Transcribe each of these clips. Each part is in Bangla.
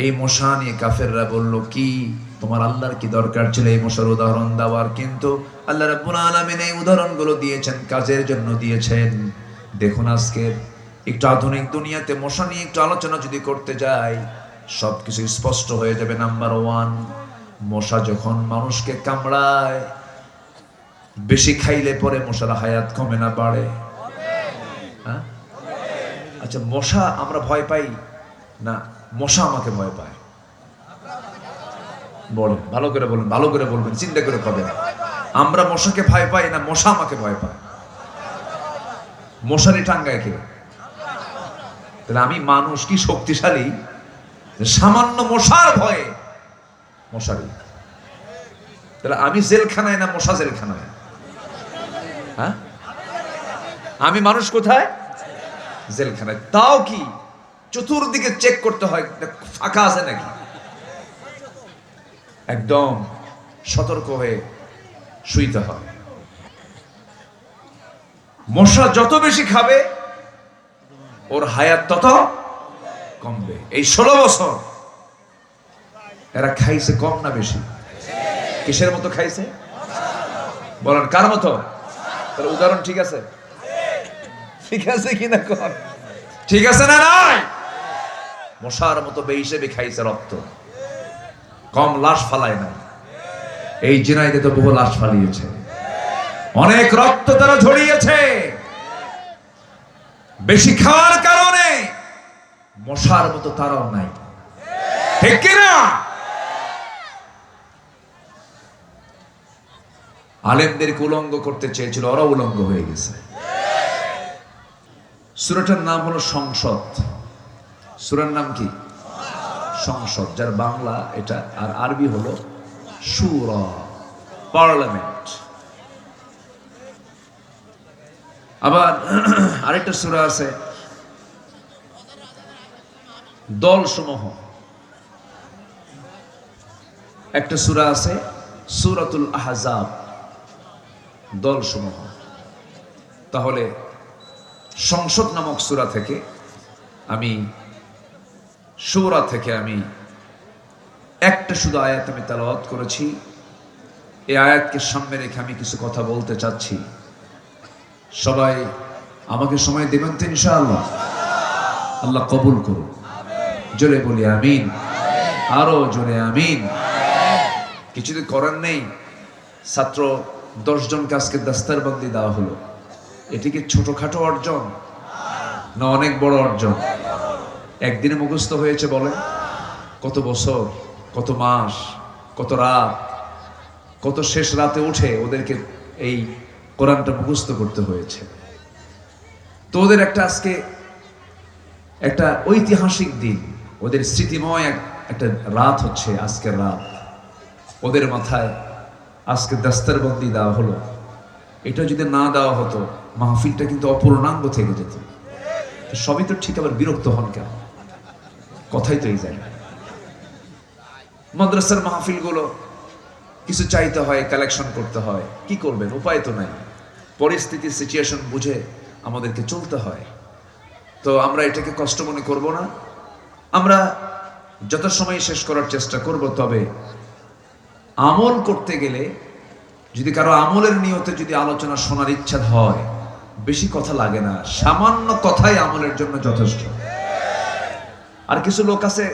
এই মশা নিয়ে কাফেররা বলল, কি তোমার আল্লাহর কি দরকার ছিল এই মশার উদাহরণ দেওয়ার? কিন্তু আল্লাহ রাব্বুল আলামিন এই উদাহরণগুলো দিয়েছেন, কাজের জন্য দিয়েছেন। দেখুন, আজকের একটু আধুনিক দুনিয়াতে মশা নিয়ে একটু আলোচনা যদি করতে যাই, সবকিছু স্পষ্ট হয়ে যাবে। নাম্বার ওয়ান, মশা যখন মানুষকে কামড়ায়, বেশি খাইলে পরে মশার হায়াত কমে না বাড়ে? হ্যাঁ, আচ্ছা, মশা আমরা ভয় পাই না, মশা আমাকে ভয় পায়? বলেন, ভালো করে বলুন, ভালো করে বলবেন, চিন্তা করে পাবেন। আমরা মশাকে ভয় পাই না, মশা আমাকে ভয় পায়? মশারি টাঙ্গায় কে? তাহলে আমি মানুষ কি শক্তিশালী? সামান্য মশার ভয়ে মশারি। তাহলে আমি জেলখানায় না মশা জেলখানায়? হ্যাঁ, আমি মানুষ কোথায়? জেলখানায়। তাও কি চতুর্দিকে চেক করতে হয় ফাঁকা আছে নাকি? একদম সতর্ক হয়ে শুইতে হয়। মশা যত বেশি খাবে ওর হায়াত তত কমবে। এই 16 বছর এরা খাইছে কম না বেশি? কিসের মতো খাইছে বলেন, কার মতো? তার উদাহরণ ঠিক আছে? ঠিক আছে কিনা কর? ঠিক আছে না? নাই, মশার মতো বেহিসেবে খাইছে রক্ত, কম লাশ ফালায় না। এই জিনাইতে তো বহু লাশ ফালিয়েছে, অনেক রক্ত তারা ঝরিয়েছে। বেশি খাওয়ার কারণে মশার মতো তারাও নাই, ঠিক কিনা? আলেমদেরকে উলঙ্গ করতে চেয়েছিল, ওরা উলঙ্গ হয়ে গেছে। সূরাটার নাম হলো সংসদ। সূরার নাম কি? সংসদ, যার বাংলা এটা, আর আরবি হলো শুরা, পার্লামেন্ট। আবার আরেকটা সূরা আছে দল সমূহ, একটা সূরা আছে সূরাতুল আহজাব, দল সমূহ। তাহলে সংসদ নামক সূরা থেকে আমি, সূরা থেকে আমি একটা শুধু আয়াত আমি তেলাওয়াত করেছি। এই আয়াতকে সামনে রেখে আমি কিছু কথা বলতে চাচ্ছি। সবাই আমাকে সময় দেবেন তো ইনশাআল্লাহ? আল্লাহ কবুল করুন। জোরে বলি আমিন, আরো জোরে আমিন। কিছুদিন করার নেই, ছাত্র 10 জনকে আজকে দাস্তারবন্দি দেওয়া হলো। এটিকে ছোটখাটো অর্জন না অনেক বড় অর্জন? একদিনে মুখস্থ হয়েছে বলেন? কত বছর, কত মাস, কত রাত, কত শেষ রাতে উঠে ওদেরকে এই কোরআনটা মুখস্থ করতে হয়েছে। তো ওদের একটা আজকে একটা ঐতিহাসিক দিন, ওদের স্মৃতিময় একটা রাত হচ্ছে আজকের রাত। ওদের মাথায় আজকে দাস্তারবন্দি দেওয়া হলো। এটা যদি না দেওয়া হতো মাহফিলটা কিন্তু অপূর্ণাঙ্গ থেকে যেত। সবই তো ঠিক, আবার বিরক্ত হন কেন? কথাই তো এই যায়। মাদ্রাসার মাহফিলগুলো কিছু চাইতে হয়, কালেকশন করতে হয়, কি করবেন, উপায় তো নাই। পরিস্থিতি, সিচুয়েশন বুঝে আমাদেরকে চলতে হয়। তো আমরা এটাকে কষ্ট মনে করব না, আমরা যত সময় শেষ করার চেষ্টা করব। তবে আমল করতে গেলে যদি কারো আমলের নিয়তে যদি আলোচনা শোনার ইচ্ছা হয়, বেশি কথা লাগে না, সামান্য কথাই আমলের জন্য যথেষ্ট। আর কিছু লোক আছে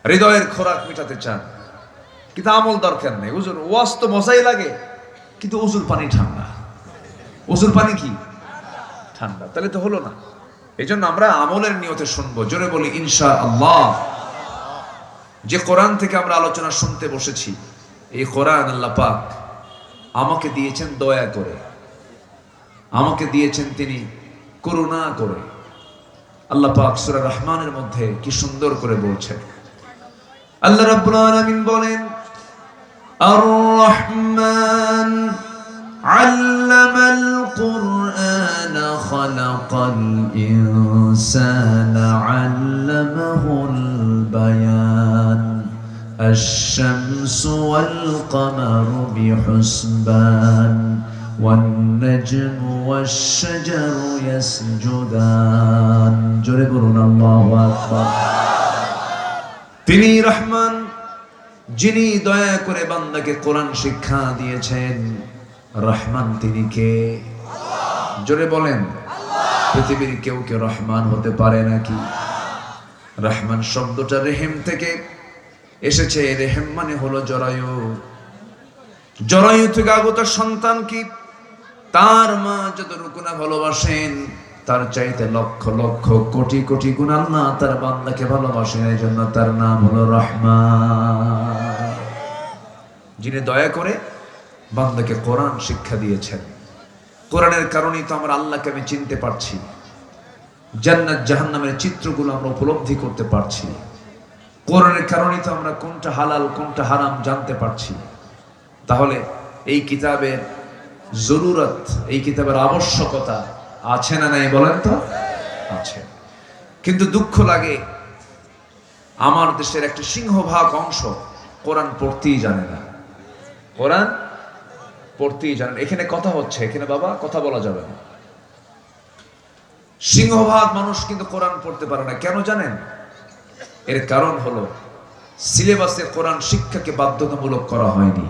হৃদয়ের খোরাক মিটাতে চান, কিন্তু আমল দরকার নেই। হুজুর ওয়াজ তো মজাই লাগে, কিন্তু উজুর পানি ঠান্ডা। উজুর পানি কি ঠান্ডা? তাহলে তো হলো না। এই জন্য আমরা আমলের নিয়তে শুনবো। জোরে বলি ইনশাআল্লাহ। যে কোরআন থেকে আমরা আলোচনা শুনতে বসেছি, এই কোরআন আল্লাহ পাক আমাকে দিয়েছেন দয়া করে, আমাকে দিয়েছেন তিনি করুণা করে। আল্লাহ পাক সূরা রহমানের মধ্যে কি সুন্দর করে বলছেন। আল্লাহ রাব্বুল আলামিন বলেন, আর রহমান আল্লামাল কুরআন খালাকাল ইনসানা আল্লামাহুল বায়ান আশ-শামসু ওয়াল কামারু বিহুসবান ওয়ান নাজমু ওয়াশ-শাজারু ইয়াসজুদান। জোরে বলুন আল্লাহু আকবার। তিনি রহমান, যিনি দয়া করে বান্দাকে কোরআন শিক্ষা দিয়েছেন। রহমান তিনি কে? জোরে বলেন। পৃথিবীর কেউ কেউ রহমান হতে পারে নাকি? রহমান শব্দটা রেহেম থেকে এসেছে। রেহেম মানে হলো জরায়ু। জরায়ু থেকে আগত সন্তান কি তার মা যতটুকু না ভালোবাসেন, তার চাইতে লক্ষ লক্ষ কোটি কোটি গুণ আল্লাহ তার বান্দাকে ভালোবাসেন। এই জন্য তার নাম হলো রহমান, যিনি দয়া করে বান্দাকে কোরআন শিক্ষা দিয়েছেন। কোরআনের কারণেই তো আমরা আল্লাহকে আমি চিনতে পারছি, জান্নাত জাহান্নামের চিত্রগুলো আমরা উপলব্ধি করতে পারছি। কোরআনের কারণেই তো আমরা কোনটা হালাল কোনটা হারাম জানতে পারছি। তাহলে এই কিতাবের জরুরত, এই কিতাবের আবশ্যকতা আছে না নাই বলেন তো? আছে। কিন্তু দুঃখ লাগে আমার দেশের একটা সিংহভাগ অংশ কোরআন পড়তেই জানে না। কোরআন পড়তেই জানে না। এখানে কথা হচ্ছে, এখানে বাবা কথা বলা যাবে না। সিংহভাগ মানুষ কিন্তু কোরআন পড়তে পারে না। কেন জানেন? এর কারণ হলো সিলেবাসে কোরআন শিক্ষাকে বাধ্যতামূলক করা হয়নি।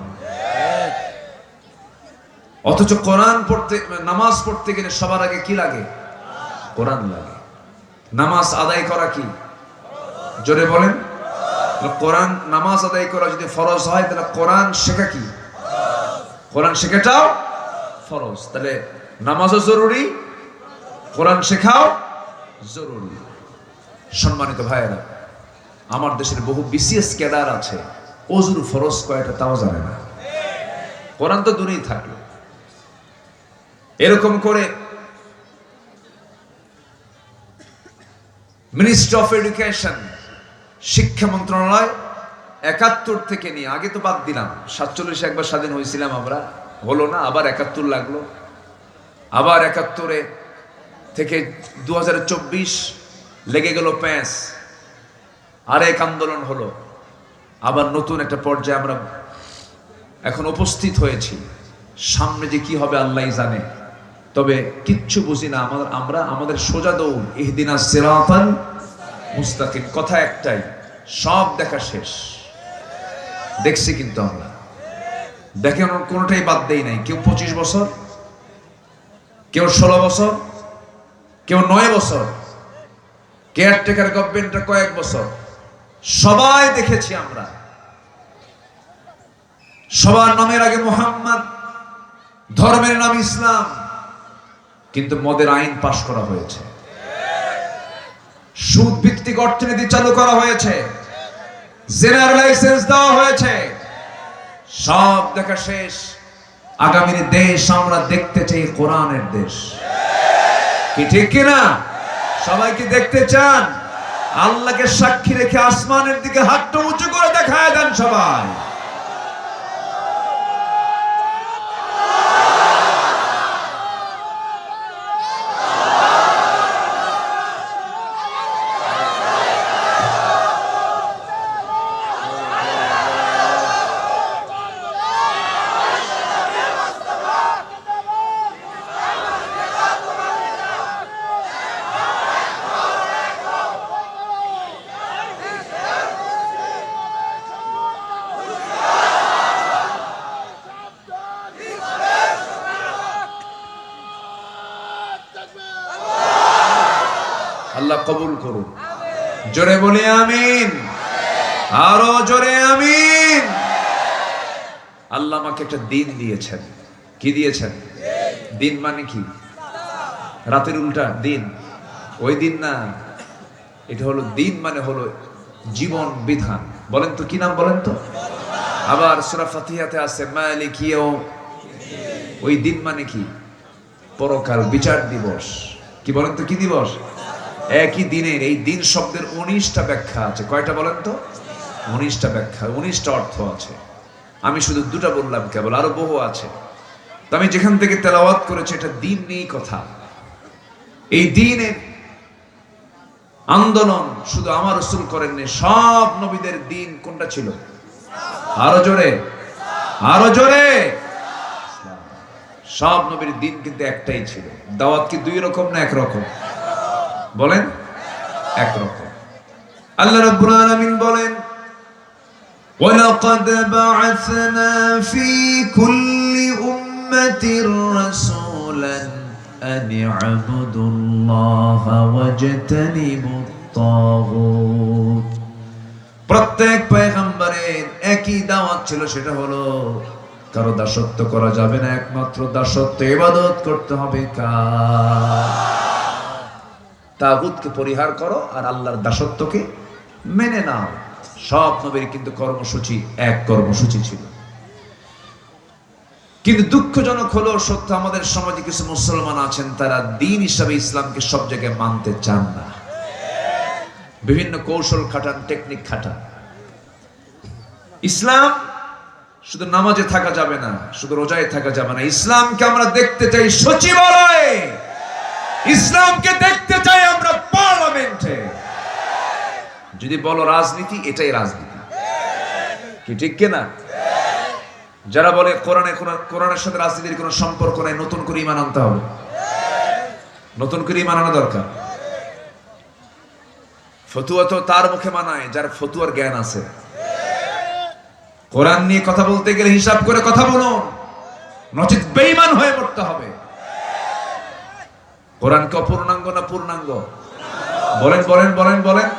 অথচ কোরআন পড়তে, নামাজ পড়তে গেলে সবার আগে কি লাগে? কোরআন লাগে। নামাজ আদায় করা কি? জোরে বলেন। কোরআন নামাজ আদায় করা যদি ফরজ হয়, তাহলে কোরআন শেখা কি? কোরআন শেখাটাও ফরজ। তাহলে নামাজও জরুরি, কোরআন শেখাও জরুরি। সম্মানিত ভাইয়েরা, আমার দেশের বহু বিসিএস ক্যাডার আছে, ওযুর ফরজ কয়টা তাও জানে না। কোরআন তো দূরেই থাকলো। এরকম করে মিনিস্ট্রি অফ এডুকেশন, শিক্ষা মন্ত্রণালয় ৭১ থেকে নিয়ে, আগে তো বাদ দিলাম, ৪৭ একবার স্বাধীন হয়েছিলাম আমরা, হলো না, আবার ৭১ লাগলো, আবার ৭১ থেকে ২০২৪ লেগে গেল প্যাঁচ, আরেক আন্দোলন হলো, আবার নতুন একটা পর্যায়ে আমরা এখন উপস্থিত হয়েছি। সামনে যে কি হবে আল্লাহই জানে। তবে কিচ্ছু বুঝি না আমরা। আমাদের সোজা দৌড়, ইহদিনাস সিরাতাল মুস্তাকিম। কথা একটাই, সব দেখা শেষ। দেখছি কিন্তু আমরা দেখে কোনোটাই বাদ দেই নাই। কেউ 25 বছর, কেউ 16 বছর, কেউ 9 বছর, কেয়ারটেকার গভর্নমেন্টের কয়েক বছর, সবাই দেখেছি আমরা। সবার নামের আগে মুহাম্মদ, ধর্মের নাম ইসলাম, কিন্তু মদের আইন পাশ করা হয়েছে, সুদ ভিত্তিক অর্থনীতি চালু করা হয়েছে, জেনার লাইসেন্স দেওয়া হয়েছে। সব দেখা শেষ। আগামীর দেশ আমরা দেখতে চাই কোরআনের দেশ। কি ঠিক কিনা? সবাই কি দেখতে চান? আল্লাহকে সাক্ষী রেখে আসমানের দিকে হাতটা উঁচু করে দেখায় দেন সবাই। আল্লাহ কবুল করুন। জোরে বলি আমিন। আরো জোরে আমিন। আল্লাহ আমাকে একটা দিন দিয়েছেন। কি দিয়েছেন? দিন মানে কি? রাতের উল্টা দিন, ওই দিন না। এটা হলো দিন মানে হলো জীবন বিধান। বলেন তো কি নাম বলেন তো? আবার সূরা ফাতিহাতে আছে মালিক ইয়াউম। ওই দিন মানে কি? পরকাল, বিচার দিবস। কি বলেন তো কি দিবস? একই দিনের, এই দিন শব্দের 19টা ব্যাখ্যা আছে। কয়টা বলেন তো? 19টা ব্যাখ্যা, 19টা অর্থ আছে। আমি শুধু 2টা বললাম কেবল, আরো বহু আছে। তো আমি যেখান থেকে তেলাওয়াত করেছি এটা দিন নিয়েই কথা। এই দিনের আন্দোলন শুধু আমার রাসূল করেননি, সব নবীদের দিন কোনটা ছিল? আরো জোরে, আরো জোরে। সব নবীর দিন কিন্তু একটাই ছিল। দাওয়াত কি 2 রকম না 1 রকম? বলেন, 1 রকম। আল্লাহ রাব্বুল আলামিন বলেন ولقد بعثنا في كل أمة رسولا أن اعبدوا الله واجتنبوا الطاغوت প্রত্যেক পয়গম্বরের একই দাওয়াত ছিল, সেটা হলো কারো দাসত্ব করা যাবে না, একমাত্র দাসত্ব ইবাদত করতে হবে কার? তাগুতকে পরিহার করো আর আল্লাহর দাসত্বকে মেনে নাও। সব নবীর কিন্তু কর্মসূচি এক কর্মসূচি ছিল। কিন্তু দুঃখজনক হলো সত্য, আমাদের সমাজে কিছু মুসলমান আছেন তারা দ্বীন হিসাবে ইসলামকে সব জায়গায় মানতে চান না, বিভিন্ন কৌশল খাটান, টেকনিক খাটান। ইসলাম শুধু নামাজে থাকা যাবে না, শুধু রোজায় থাকা যাবে না, ইসলামকে আমরা দেখতে চাই সচিবালয়ে, ইসলামকে দেখতে চাই আমরা পার্লামেন্টে। যদি বলো রাজনীতি, এটাই রাজনীতি, কি ঠিক কিনা? যারা বলে কোরআনের সাথে রাজনীতির কোনো সম্পর্ক নাই, নতুন করে ঈমান আনতে হবে, নতুন করে ঈমান আনা দরকার। ফতুয়া তো তার মুখে মানায় যার ফতুয়ার জ্ঞান আছে। কোরআন নিয়ে কথা বলতে গেলে হিসাব করে কথা বলুন, নচেত বেঈমান হয়ে মরতে হবে। কোরআন কি অপূর্ণাঙ্গ না পূর্ণাঙ্গ? বলেন বলেন বলেন বলেন।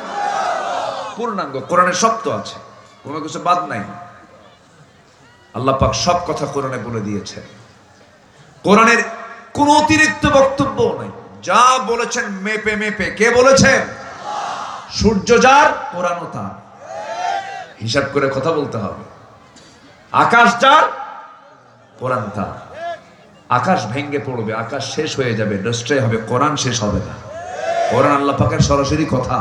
পূর্ণাঙ্গ। কোরআনে সব তো আছে, কোনো কিছু বাদ নাই। আল্লাহ পাক সব কথা কোরআনে বলে দিয়েছে। কোরআনের কোন অতিরিক্ত বক্তব্য নাই, যা বলেছেন মেপে মেপে। কে বলেছেন? সূর্য যার, কোরআনও তার, হিসাব করে কথা বলতে হবে। আকাশ যার, কোরআন তার। আকাশ ভেঙ্গে পড়বে, আকাশ শেষ হয়ে যাবে, ডেস্ট্রয় হবে, কোরআন শেষ হবে না। কোরআন আল্লাহ পাকের সরাসরি কথা।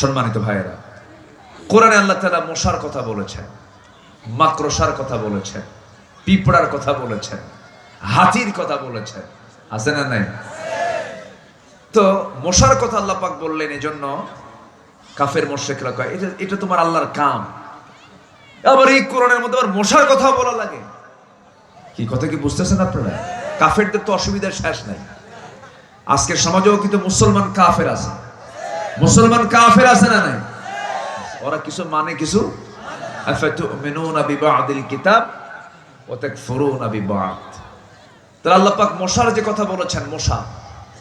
সম্মানিত ভাইয়েরা, কোরআনে আল্লাহ তাআলা মশার কথা বলেছেন, মাকড়সার কথা বলেছেন, পিঁপড়ার কথা বলেছেন, হাতির কথা বলেছেন, আছে না নাই? তো মশার কথা আল্লাহ পাক বললেন, এজন্য কাফের মুশরিকরা কয় এটা তোমার আল্লাহর কাম। আবার এই কোরআনের মধ্যে আবার মশার কথা বলা লাগে, কি কথা কি বুঝতেছেন আপনারা? কাফেরদের তো অসুবিধার শেষ নাই। আজকের সমাজেও কিন্তু মুসলমান কাফের আছে, মুসলমান কাফের আছে না নাই? ওরা কিছু মানে কিছু। আফাতুমিনুনা বিবাদিল কিতাব ওয়া তাকফুরুনা বিবাদ। তাহলে আল্লাহ পাক মশার যে কথা বলেছেন, মশা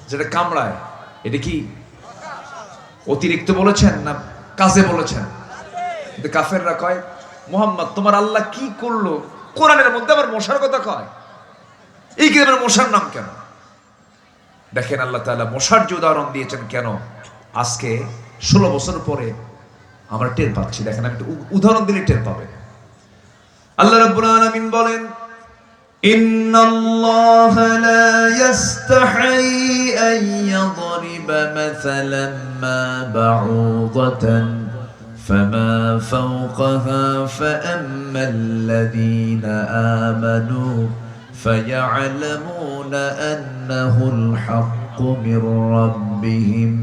যেটা কামড়ায়, এটা কি অতিরিক্ত বলেছেন না কাজে বলেছেন? কিন্তু কাফেররা কয় মুহাম্মদ তোমার আল্লাহ কি করলো, কোরআনের মধ্যে আবার মশার কথা কয়, এই কিতাবের মশার নাম কেন? দেখেন আল্লাহ তাআলা মশার যে উদাহরণ দিয়েছেন, কেন আজকে 16 বছর পরে আমরা টের পাচ্ছি। দেখেন আমি উদাহরণ দিলে টের পাবেন। আল্লাহ রাব্বুল আলামিন বলেন, ইন্নাল্লাহা লা ইস্তাহি আন ইয়াদরিবা মাসালান মা বাউদাতান ফামা ফাওকাহা ফাআম্মাল্লাযীনা আমানু ফায়া'লামুনা আন্নাহুল হাক্কু মির রাব্বিহিম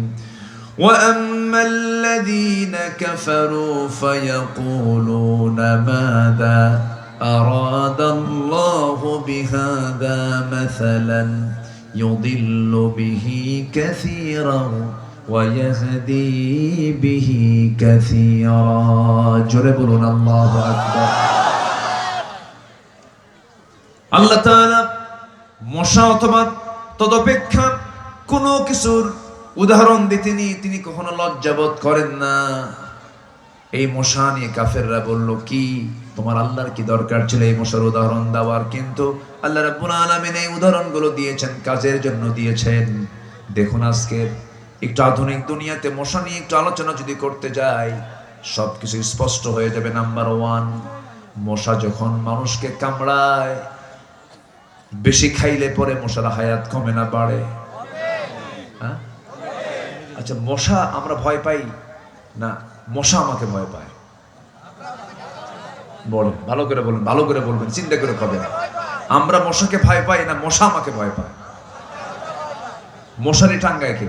وأما الذين كفروا فيقولون ماذا أراد الله بهذا مثلا يضل به كثيرا ويهدي به كثيرا جربون الله أكبر الله تعالى মশা অথবা তদপেক্ষা কোনো কিছুর উদাহরণ দিতেনি তিনি কখনো লজ্জাবোধ করেন না। এই মশা নিয়ে কাফেররা বলল, কি তোমার আল্লাহর কি দরকার ছিল এই মশার উদাহরণ দেওয়ার? কিন্তু আল্লাহ রাব্বুল আলামিন এই উদাহরণগুলো দিয়েছেন, কাজের জন্য দিয়েছেন। দেখুন আজকে একটু আধুনিক দুনিয়াতে মশা নিয়ে একটু আলোচনা যদি করতে যাই, সবকিছু স্পষ্ট হয়ে যাবে। নাম্বার 1, মশা যখন মানুষকে কামড়ায়, বেশি খাইলে পরে মশার হায়াত কমে না বাড়ে? হ্যাঁ, আচ্ছা মশা আমরা ভয় পাই না, মশা আমাকে ভয় পায়? বলেন, ভালো করে বলুন, ভালো করে বলবেন, চিন্তা করে কবেন। আমরা মশাকে ভয় পাই না, মশা আমাকে ভয় পায়? মশারি টাঙ্গায় কে?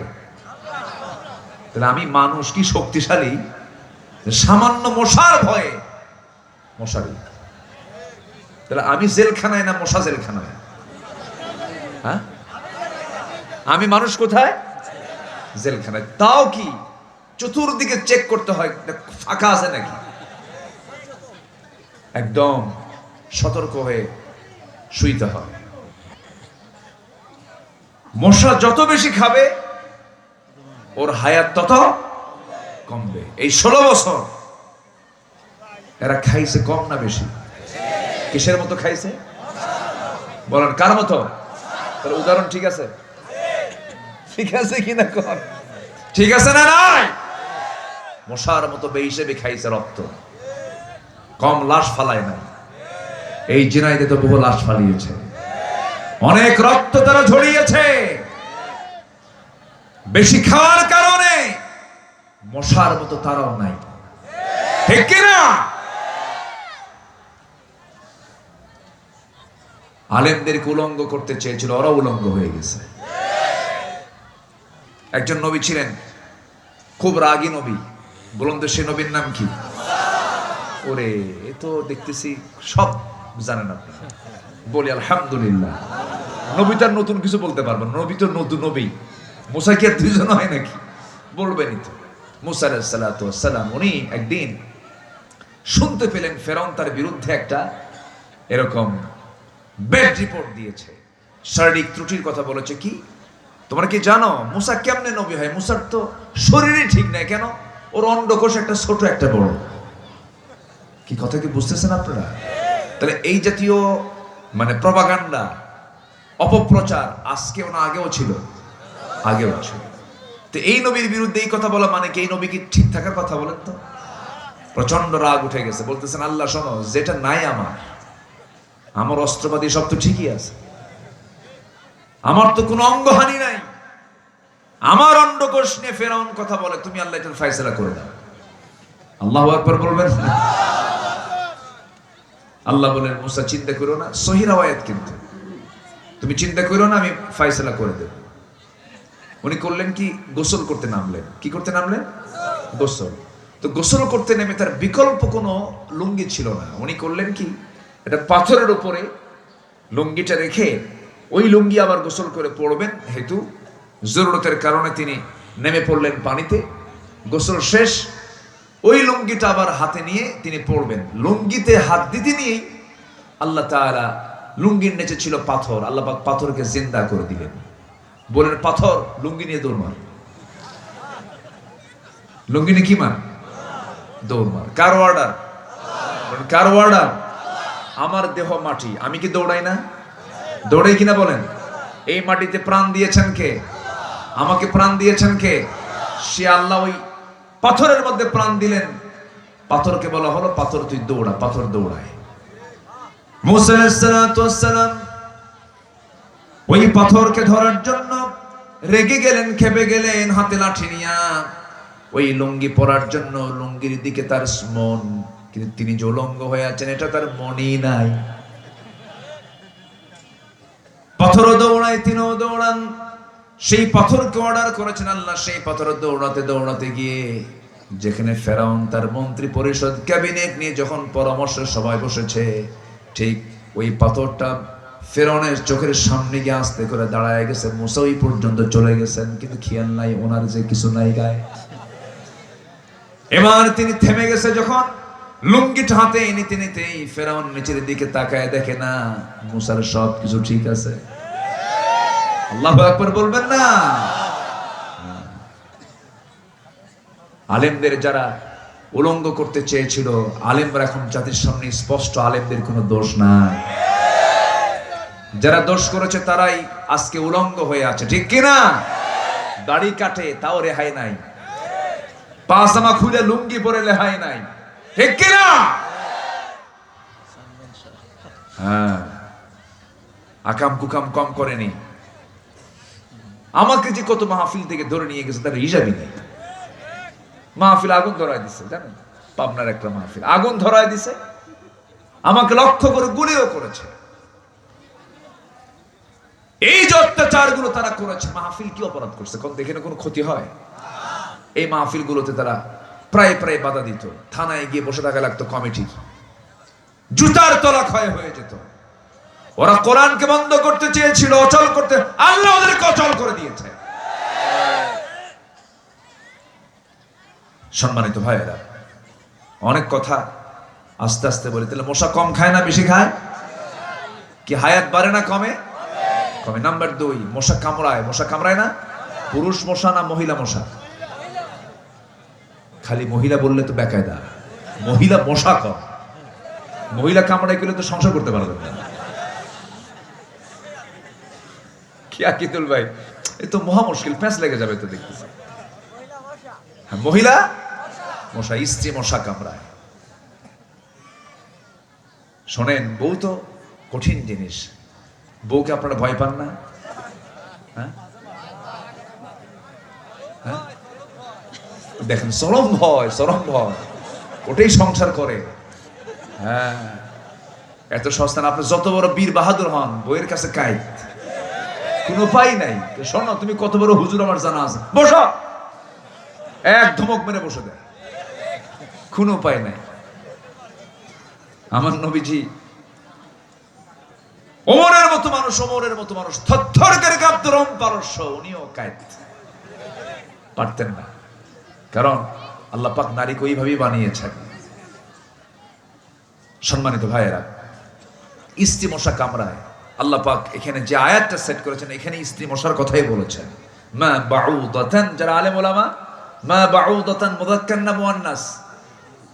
তাহলে আমি মানুষ কি শক্তিশালী, সামান্য মশার ভয়ে মশারি? তাহলে আমি জেলখানায় না মশা জেলখানায়? হ্যাঁ, আমি মানুষ কোথায়? জেলখানায়। তাও কি চতুর্দিকে চেক করতে হয় ফাঁকা আছে নাকি, একদম সতর্ক হয়ে শুইতে হয়। মশা যত বেশি খাবে ওর হায়াত তত কমবে। এই 16 বছর এরা খাইছে কম না বেশি? কিসের মতো খাইছে বলেন, কার মতো? তার উদাহরণ ঠিক আছে? ঠিক আছে কিনা কোন? ঠিক আছে না নাই? মশার মতো বেহিসেবে খাইছে রক্ত, কম লাশ ফালায় না। এই জিনাইদে তো বহু লাশ ফালিয়েছে, অনেক রক্ত তারা ঝরিয়েছে। বেশি খাওয়ার কারণে মশার মতো তারাও নাই, ঠিক কিনা? আলেমদেরকে উলঙ্গ করতে চেয়েছিল, ওরা উলঙ্গ হয়ে গেছে। একজন নবী ছিলেন, খুব রাগী নবী। বলুন তো সে নবীর নাম কি? ওরে, এ তো দেখতেছি সব জানেন আপনি। বলি আলহামদুলিল্লাহ। নবী তার নতুন কিছু বলতে পারবেন, নবী তো নতুন নবী। মুসা কি আর দুইজন হয় নাকি? বলবেনই তো। মুসা আলাইহিস সালাতু ওয়াস সালাম উনি একদিন শুনতে পেলেন ফেরাউন তার বিরুদ্ধে একটা এরকম ব্যাড রিপোর্ট দিয়েছে, শারীরিক ত্রুটির কথা বলেছে। কি তোমরা কি জানো মুসা কেমনে নবী হয়? মুসার তো শরীরই ঠিক নাই। কেন? ওর অন্ডকোষ একটা ছোট একটা বড়। কি কথা কি বুঝতেছেন আপনারা? তাহলে এই জাতীয় মানে প্রপাগান্ডা, অপপ্রচার আজকেও না আগেও ছিল? আগেও ছিল। তো এই নবীর বিরুদ্ধে এই কথা বলা মানে কি এই নবী কি ঠিক থাকার কথা? বলেন তো। প্রচন্ড রাগ উঠে গেছে, বলতেছেন আল্লাহ শোনো, যেটা নাই আমার অস্ত্রপাতি সব তো ঠিকই আছে, আমার তো কোনো অঙ্গহানি নাই, আমার অন্ডকোষ নিয়ে ফেরাউন কথা বলে, তুমি আল্লাহ এটার ফয়সালা করে দাও। আল্লাহু আকবার বলবেন। আল্লাহ বলেন মুসা চিন্তা করো না, সহিহ রাওয়ায়াত কিন্তু, তুমি চিন্তা করো না, আমি ফয়সালা করে দেব। উনি করলেন কি? গোসল করতে নামলেন। কি করতে নামলেন? গোসল। তো গোসল করতে নেমে তার বিকল্প কোনো লুঙ্গি ছিল না। উনি করলেন কি? এটা পাথরের উপরে লুঙ্গিটা রেখে ওই লুঙ্গি আবার গোসল করে পড়বেন হেতু জরুরতের কারণে তিনি নেমে পড়লেন পানিতে। গোসল শেষ, ওই লুঙ্গিটা আবার হাতে নিয়ে তিনি পড়বেন। লুঙ্গিতে হাত দিতে নিয়েই আল্লাহ তাআলা, লুঙ্গির নিচে ছিল পাথর, আল্লাহ পাক পাথরকে জিন্দা করে দিলেন। বলেন পাথর লুঙ্গি নিয়ে দৌড় মার। লুঙ্গি নিয়ে কি মার? দৌড় মার। কার অর্ডার? কার অর্ডার? আমার দেহ মাটি, আমি কি দৌড়াই না? দৌড়াই কিনা বলেন? এই মাটিতে প্রাণ দিয়েছেন কে? আমাকে প্রাণ দিয়েছেন কে? সে আল্লাহ। ওই পাথরের মধ্যে প্রাণ দিলেন, পাথরকে বলা হলো পাথর তুই দৌড়া। পাথর দৌড়ায়। মুসা আলাইহিস সালাতু ওয়াস সালাম ওই পাথরকে ধরার জন্য রেগে গেলেন, খেপে গেলেন, হাতে লাঠি নিয়া ওই লুঙ্গি পরার জন্য। লুঙ্গির দিকে তার মন, কিন্তু তিনি যে উলঙ্গ হয়ে আছেন এটা তার মনেই নাই। পাথরও দৌড়ায়, তিনিও দৌড়ান। সেই পাথরকে অর্ডার করেছেন আল্লাহ। সেই পাথর দৌড়াতে দৌড়াতে গিয়ে যেখানে ফেরাউন তার মন্ত্রী পরিষদ ক্যাবিনেট নিয়ে যখন পরামর্শ সবাই বসেছে, ঠিক ওই পাথরটা ফেরাউনের চোখের সামনে গিয়ে আস্তে করে দাঁড়ায় গেছে। মুসা ওই পর্যন্ত চলে গেছেন, কিন্তু খেয়াল নাই ওনার যে কিছু নাই গায়ে। এবার তিনি থেমে গেছে যখন, লুঙ্গিটা হাতে নিতে নিতেই ফেরাউন নিচের দিকে তাকায়, দেখে না মুসার সব কিছু ঠিক আছে। আল্লাহু আকবার বলবেন না? আলেমদের যারা উলঙ্গ করতে চেয়েছিল, আলেমরা এখন জাতির সামনে স্পষ্ট, আলেমদের কোনো দোষ নাই। যারা দোষ করেছে তারাই আজকে উলঙ্গ হয়ে আছে, ঠিক কিনা? দাড়ি কাটে তাও রেহাই নাই, পাজামা খুলে লুঙ্গি পরে রেহাই নাই, ঠিক কিনা? হ্যাঁ, আকাম কুকাম কম করেনি। আমাকে যে কত মাহফিল থেকে ধরে নিয়ে গেছে তার হিসাবই নেই। মাহফিল আগুন ধরায় দিছে, জানেন? পাবনার একটা মাহফিল আগুন ধরায় দিছে, আমাকে লক্ষ্য করে গুলিও করেছে। এই যে অত্যাচার গুলো তারা করেছে, মাহফিল কি অপরাধ করছে? কোন দেখে কোনো ক্ষতি হয়? এই মাহফিল গুলোতে তারা প্রায় প্রায় বাধা দিত, থানায় গিয়ে বসে থাকা লাগতো কমিটির, জুতার তলা ক্ষয় হয়ে যেত। ওরা কোরআনকে বন্ধ করতে চেয়েছিল, অচল করতে, আল্লাহ ওদেরকে অচল করে দিয়েছে। সম্মানিত ভাইয়েরা, অনেক কথা আস্তে আস্তে বলি। তাহলে মশা কম খায় না বেশি খায়? কি হায়াত বাড়ে না কমে? কমে। নাম্বার 2, মশা কামড়ায়। মশা কামড়ায় না? পুরুষ মশা না মহিলা মশা? খালি মহিলা বললে তো বেকায়দা। মহিলা মশা কম, মহিলা কামড়ায় গেলে তো সংসার করতে পারবেন না। কি আকিতুল ভাই, এই তো মহা মুশকিল, প্যাঁচ লেগে যাবে তো দেখতেছি। হ্যাঁ, মহিলা মশা, স্ত্রী মশা কামড়ায়। শোনেন, বউ তো কঠিন জিনিস। বউকে আপনারা ভয় পান না? হ্যাঁ হ্যাঁ, দেখেন, চরম ভয়, চরম ভয়। ওটাই সংসার করে। হ্যাঁ, এত সস্তা না। আপনি যত বড় বীর বাহাদুর হন, বইয়ের কাছে কাইত, কোন উপায় নাই। শোনো, তুমি কত বড় হুজুর আমার জানা আছে, বসো, এক ধমক মেরে বসে দেয়, কোন উপায় নাই। আমার নবীজি ওমরের মতো মানুষ, ওমরের মতো মানুষ, থরথর করে কাঁপতো রোম পারস্য, উনিও কাইত পারতেন না। কারণ আল্লাহ পাক নারীকে ওইভাবেই বানিয়েছেন। সম্মানিত ভাইয়েরা, স্ত্রী মশা কামড়ায়। আল্লাহ পাক এখানে যে আয়াতটা সেট করেছেন, এখানে স্ত্রী মশার কথাই বলেছেন। মা বাউদাতান, যারা আলেম ওলামা, মা বাউদাতান মুযাক্কার না মুয়ান্নাস?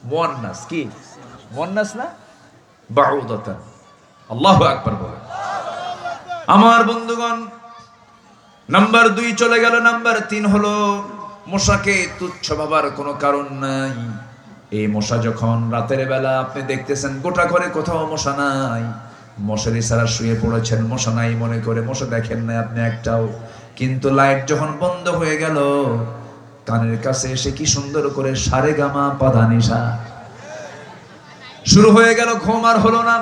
মুয়ান্নাস। কি মুয়ান্নাস না? বাউদাতান। আল্লাহু আকবার বলে। আমার বন্ধুগণ, নাম্বার 2 চলে গেল। নাম্বার 3 হলো মশাকে তুচ্ছ ভাবার কোনো কারণ নাই। এই মশা যখন রাতের বেলা আপনি দেখতেছেন গোটা ঘরে কোথাও মশা নাই, মশারি ছাড়া শুয়ে পড়েছেন, মশা নাই মনে করে, মশা দেখেন না আপনি একটাও। কিন্তু লাইট যখন বন্ধ হয়ে গেল, কানের কাছে এসে কি সুন্দর করে সারেগামা পাধানিসা শুরু হয়ে গেল, ঘুম আর হলো না।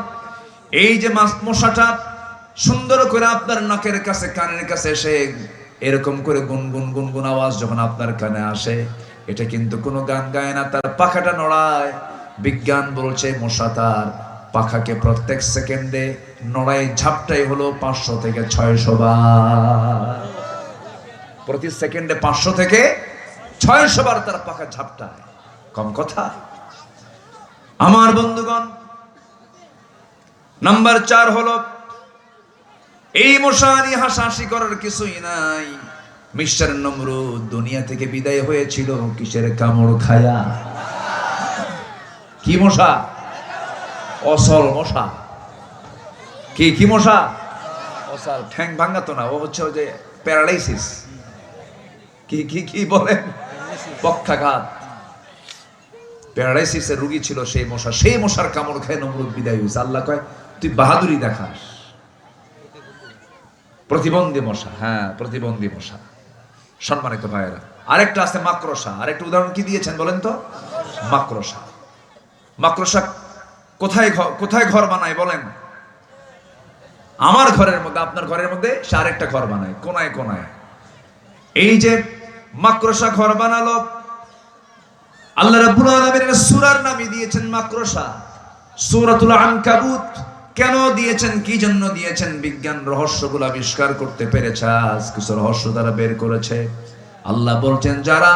এই যে মশাটা সুন্দর করে আপনার নাকের কাছে, কানের কাছে এসে এরকম করে গুনগুন গুনগুন আওয়াজ যখন আপনার কানে আসে, এটা কিন্তু কোনো গান গায় না, তার পাখাটা নড়ায়। বিজ্ঞান বলছে মশা তার পাখাকে প্রত্যেক সেকেন্ডে নড়ায়, ঝাপটাই হলো 500 থেকে 600 বার। প্রতি সেকেন্ডে 500 থেকে 600 বার তার পাখা ঝাপটায়। কম কথা? আমার বন্ধুগণ, নাম্বার 4 হলো এই মশা নিয়ে হাসাহাসি করার কিছুই নাই। মিস্টার নমরুদ দুনিয়া থেকে বিদায় হয়েছিল কিসের কামড় খায়া? কি মশা? অসল মশা। কি মশা? অসল। ঠ্যাং ভাঙা তো না, ও হচ্ছে ওই যে প্যারালাইসিস। কি বলেন? পক্ষাঘাত, প্যারালাইসিসের রোগী ছিল সেই মশা। সেই মশার কামড় খায় নমরুদ বিদায় হয়েছে। আল্লাহ কয়, তুই বাহাদুরি দেখাস। প্রতিবন্ধী মশা। হ্যাঁ, প্রতিবন্ধী মশা। সম্মানিত ভাইয়েরা, আরেকটা আছে মাকড়সা। আরেকটা উদাহরণ কি দিয়েছেন বলেন তো? মাকড়সা। মাকড়সা কোথায় ঘর বানায় বলেন? আমার ঘরের মধ্যে, আপনার ঘরের মধ্যে সে আরেকটা ঘর বানায়, কোনায় কোনায়। এই যে মাকড়সা ঘর বানালো, আল্লাহ রাব্বুল আলামিন সূরার নামই দিয়েছেন মাকড়সা, সূরাতুল আনকাবুত। কেন দিয়েছেন, কি জন্য দিয়েছেন? বিজ্ঞান রহস্যগুলো আবিষ্কার করতে পেরেছে, আজ কিছু রহস্য তারা বের করেছে। আল্লাহ বলছেন, যারা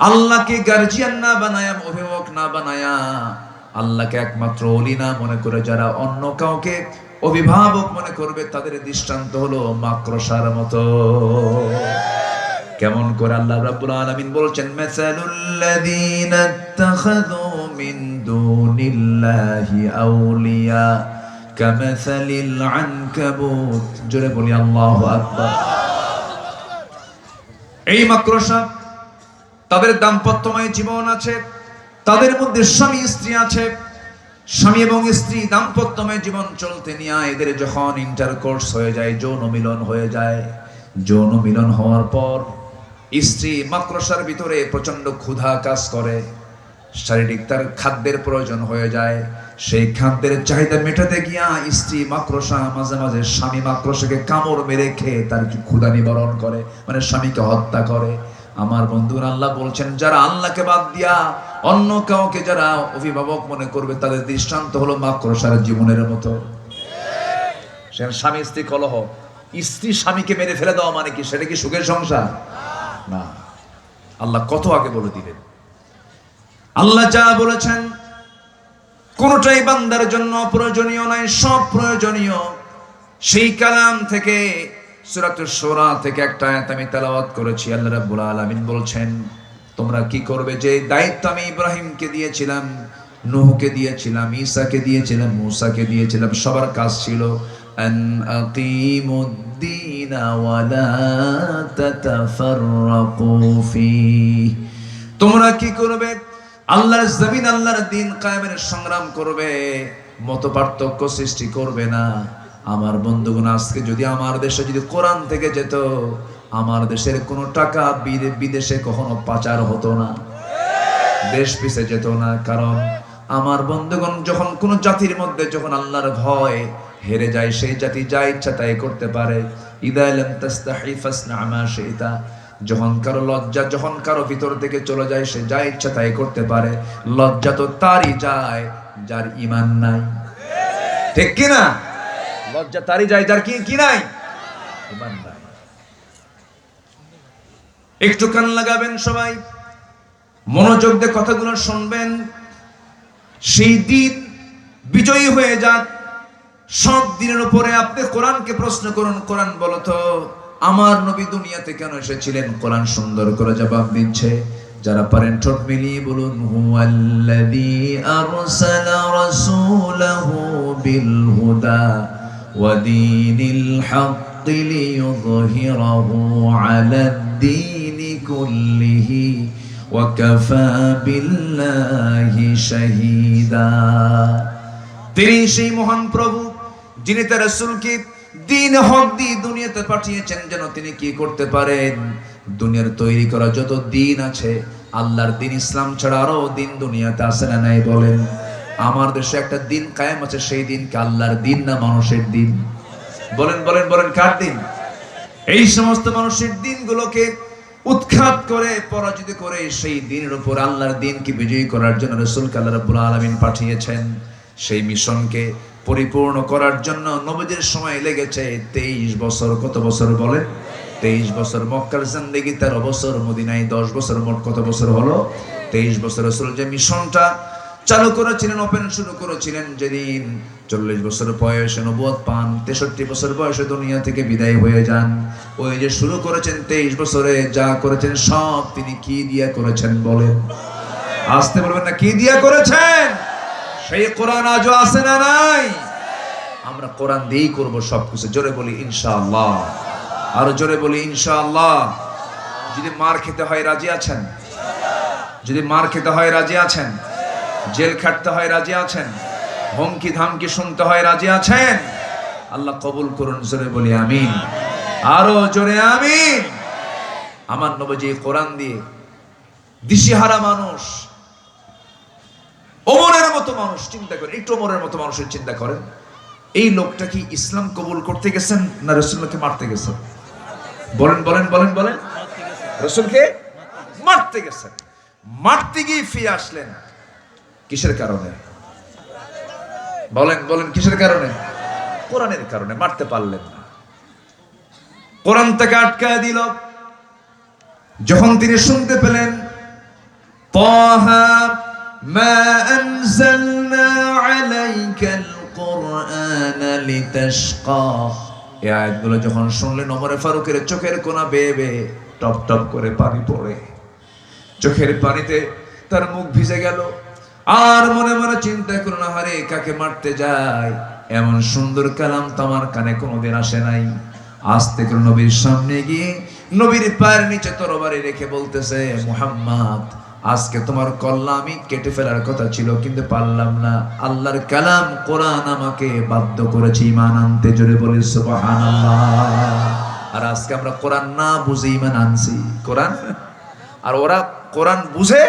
আল্লাহকে গার্জিয়ান না বানায়া, অভিভাবক না বানায়া, আল্লাহকে একমাত্র ওলি না মনে করে যারা অন্য কাউকে অভিভাবক মনে করবে, তাদের দৃষ্টান্ত হলো মাকড়সার মতো। কেমন করে? আল্লাহ রাব্বুল আলামিন বলছেন, মাসালুল্লাযীনা ইত্তাখাযু মিন দুনিল্লাহি আউলিয়া কামাসালিল আনকাবুত। জোরে বলি আল্লাহু আকবার। এই মাকড়সা, তাদের দাম্পত্যময় জীবন আছে, তাদের মধ্যে স্বামী স্ত্রী আছে। স্বামী এবং স্ত্রী দাম্পত্যময় জীবন চলতে নিয়ে এদের যখন ইন্টারকোর্স হয়ে যায়, যৌন মিলন হয়ে যায়, যৌন মিলন হওয়ার পর স্ত্রী মাকড়সার ভিতরে প্রচন্ড ক্ষুধা কাজ করে, শারীরিক তার খাদ্যের প্রয়োজন হয়ে যায়। সেই খাদ্যের চাহিদা মেটাতে গিয়া স্ত্রী মাকড়সা মাঝে মাঝে স্বামী মাকড়সাকে কামড় মেরে খেয়ে তার ক্ষুধা নিবারণ করে, মানে স্বামীকে হত্যা করে। আমার বন্ধুরা, আল্লাহ বলছেন, যারা আল্লাহকে বাদ দিয়া অন্য কাউকে যারা অভিভাবক মনে করবে, তাদের দৃষ্টান্ত হলো মাকড়সার জীবনের মতো। সে স্বামী স্ত্রী কলহ, স্ত্রী স্বামীকে মেরে ফেলে দেওয়া মানে কি? সেটা কি সুখের সংসার? না। আল্লাহ কত আগে বলে দিলেন। আল্লাহ যা বলেছেন কোনটাই বান্দার জন্য প্রয়োজনীয় নয়, সব প্রয়োজনীয়। সেই কালাম থেকে সূরাতুশ শূরা থেকে একটা আয়াত আমি তেলাওয়াত করেছি। আল্লাহ রাব্বুল আলামিন বলছেন, তোমরা কি করবে? যে দায়িত্ব আমি ইব্রাহিমকে দিয়েছিলাম, নূহকে দিয়েছিলাম, ঈসাকে দিয়েছিলাম, মূসাকে দিয়েছিলাম, সবার কাজ ছিল আন আকিমুদ্দীন ওয়া লা তাতাফাররাকু ফীহি। তোমরা কি করবে? আল্লাহর জমিন, আল্লাহর দ্বীন কায়েমের সংগ্রাম করবে, মতপার্থক্য সৃষ্টি করবে না। আমার বন্ধুগণ, আজকে যদি আমার দেশে যদি কোরআন থেকে যেত, আমার দেশের কোনো টাকা বিদেশে কখনো পাচার হতো না, দেশ পিছে যেত না। কারণ আমার বন্ধুগণ, যখন কোন জাতির মধ্যে যখন আল্লাহর ভয় হেরে যায়, সেই জাতি যা ইচ্ছা তাই করতে পারে। ইদা লাম তাস্তাহি ফাসনা মা শি'তা। যখন কারো লজ্জা যখন কারো ভিতর থেকে চলে যায়, সে যা ইচ্ছা তাই করতে পারে। লজ্জা তো তারই যায় যার ঈমান নাই, ঠিক কি না? লজ্জা তারই যায় যার কি নাই, ঈমান নাই। একটু কান লাগাবেন, সবাই মনোযোগ দিয়ে কথাগুলো শুনবেন। সেই দিন বিজয়ী হয়ে যাক। সব দিনের উপরে আপনি কোরআনকে প্রশ্ন করুন, কোরআন বলো তো আমার নবী দুনিয়াতে কেন এসেছিলেন? কোরআন সুন্দর করে জবাব দিচ্ছে। যারা পারেন ঠোঁট মিলিয়ে বলুন, হুয়াল্লাযী আরসালা রাসূলাহু বিল হুদা ওয়া দীনিল হাক্কি লিইয়ুযহিরাহু আলাদ-দীনি কুল্লিহি ওয়া কাফা বিল্লাহি শাহীদা। তিনি সেই মহান প্রভু যিনি তার রাসূলকে দ্বীন হক দিয়ে দুনিয়াতে পাঠিয়েছেন, যেন তিনি কি করতে পারেন? দুনিয়ার তৈরি করা যত দ্বীন আছে, আল্লাহর দ্বীন ইসলাম ছাড়া আরো দ্বীন দুনিয়াতে আছে না নাই বলেন? আমার দেশে একটা দ্বীন কায়েম আছে, সেই দ্বীন কি আল্লাহর দ্বীন না মানুষের দ্বীন? বলেন বলেন বলেন, কার দ্বীন? এই সমস্ত মানুষের দ্বীনগুলোকে উৎখাত করে পরাজিত করে সেই দ্বীনের উপর আল্লাহর দ্বীনকে বিজয়ী করার জন্য রাসূলকে আল্লাহ রাব্বুল আলামিন পাঠিয়েছেন। সেই মিশনকে পরিপূর্ণ করার জন্য নবীদের সময় লেগেছে 23 বছর। কত বছর বলেন? 23 বছর। মক্কার জিন্দেগি 13 বছর, মদিনায় 10 বছর, মোট কত বছর হলো? 23 বছর। রাসূল যে মিশনটা চালু করেছিলেন, ওপেন শুরু করেছিলেন যেদিন 40 বছর বয়সে নবুয়ত পান, 63 বছর বয়সে দুনিয়া থেকে বিদায় হয়ে যান। ওই যে শুরু করেছেন 23 বছরে, যা করেছেন সব তিনি কি দিয়া করেছেন বলেন? আসতে বলবেন না, কি দিয়া করেছেন? সেই কোরআন আজও আছে না নাই? আমরা কোরআন দিয়েই করবো সবকিছু। জোরে বলি ইনশাআল্লাহ, আরো জোরে বলি ইনশাআল্লাহ। যদি মার খেতে হয় রাজি আছেন? যদি মার খেতে হয় রাজি আছেন? জেল খাটতে হয় রাজি আছেন? হুমকি ধামকি শুনতে হয় রাজি আছেন? আল্লাহ কবুল করুন, জোরে বলি আমিন, আরো জোরে আমিন। আমার নবীজি কোরআন দিয়ে দিশেহারা মানুষ, ওমরের মতো মানুষ, চিন্তা করেন একটু, ওমরের মতো মানুষের চিন্তা করেন। এই লোকটা কি ইসলাম কবুল করতে গেছেন না রাসূলকে মারতে গেছেন? বলেন বলেন বলেন বলেন। রাসূলকে মারতে গেছেন। মারতে গিয়ে ফিরে আসলেন কিসের কারণে? বলেন বলেন, কিসের কারণে? কোরআনের কারণে। মারতে পারলেন না, কোরআন তাকে আটকায় দিল। যখন তিনি শুনতে পেলেন তাহা মা আনজালনা আলাইকাল কুরআনা লিতাশকা, এই আয়াতগুলো যখন শুনলেন, ওমর ফারুকের চোখের কোনা বেয়ে বেয়ে টপ টপ করে পানি পড়ে। চোখের পানিতে তার মুখ ভিজে গেল। আর মনে মনে চিন্তা করল, আরে কাকে মারতে যায়? এমন সুন্দর কালাম তো আমার কানে কোনোদিন আসে নাই। আস্তে করে নবীর সামনে গিয়ে নবীর পায়ের নিচে তরবারি রেখে বলতেছে, মুহাম্মদ, আজকে তোমার কল্লা আমি কেটে ফেলার কথা ছিল, কিন্তু পারলাম না। আল্লাহর কালাম কোরআন আমাকে বাধ্য করেছে ঈমান আনতে। জোরে বলি সুবহানাল্লাহ। আর আজকে আমরা কোরআন না বুঝে ঈমান আনছি। কোরআন, আর ওরা কোরআন বুঝে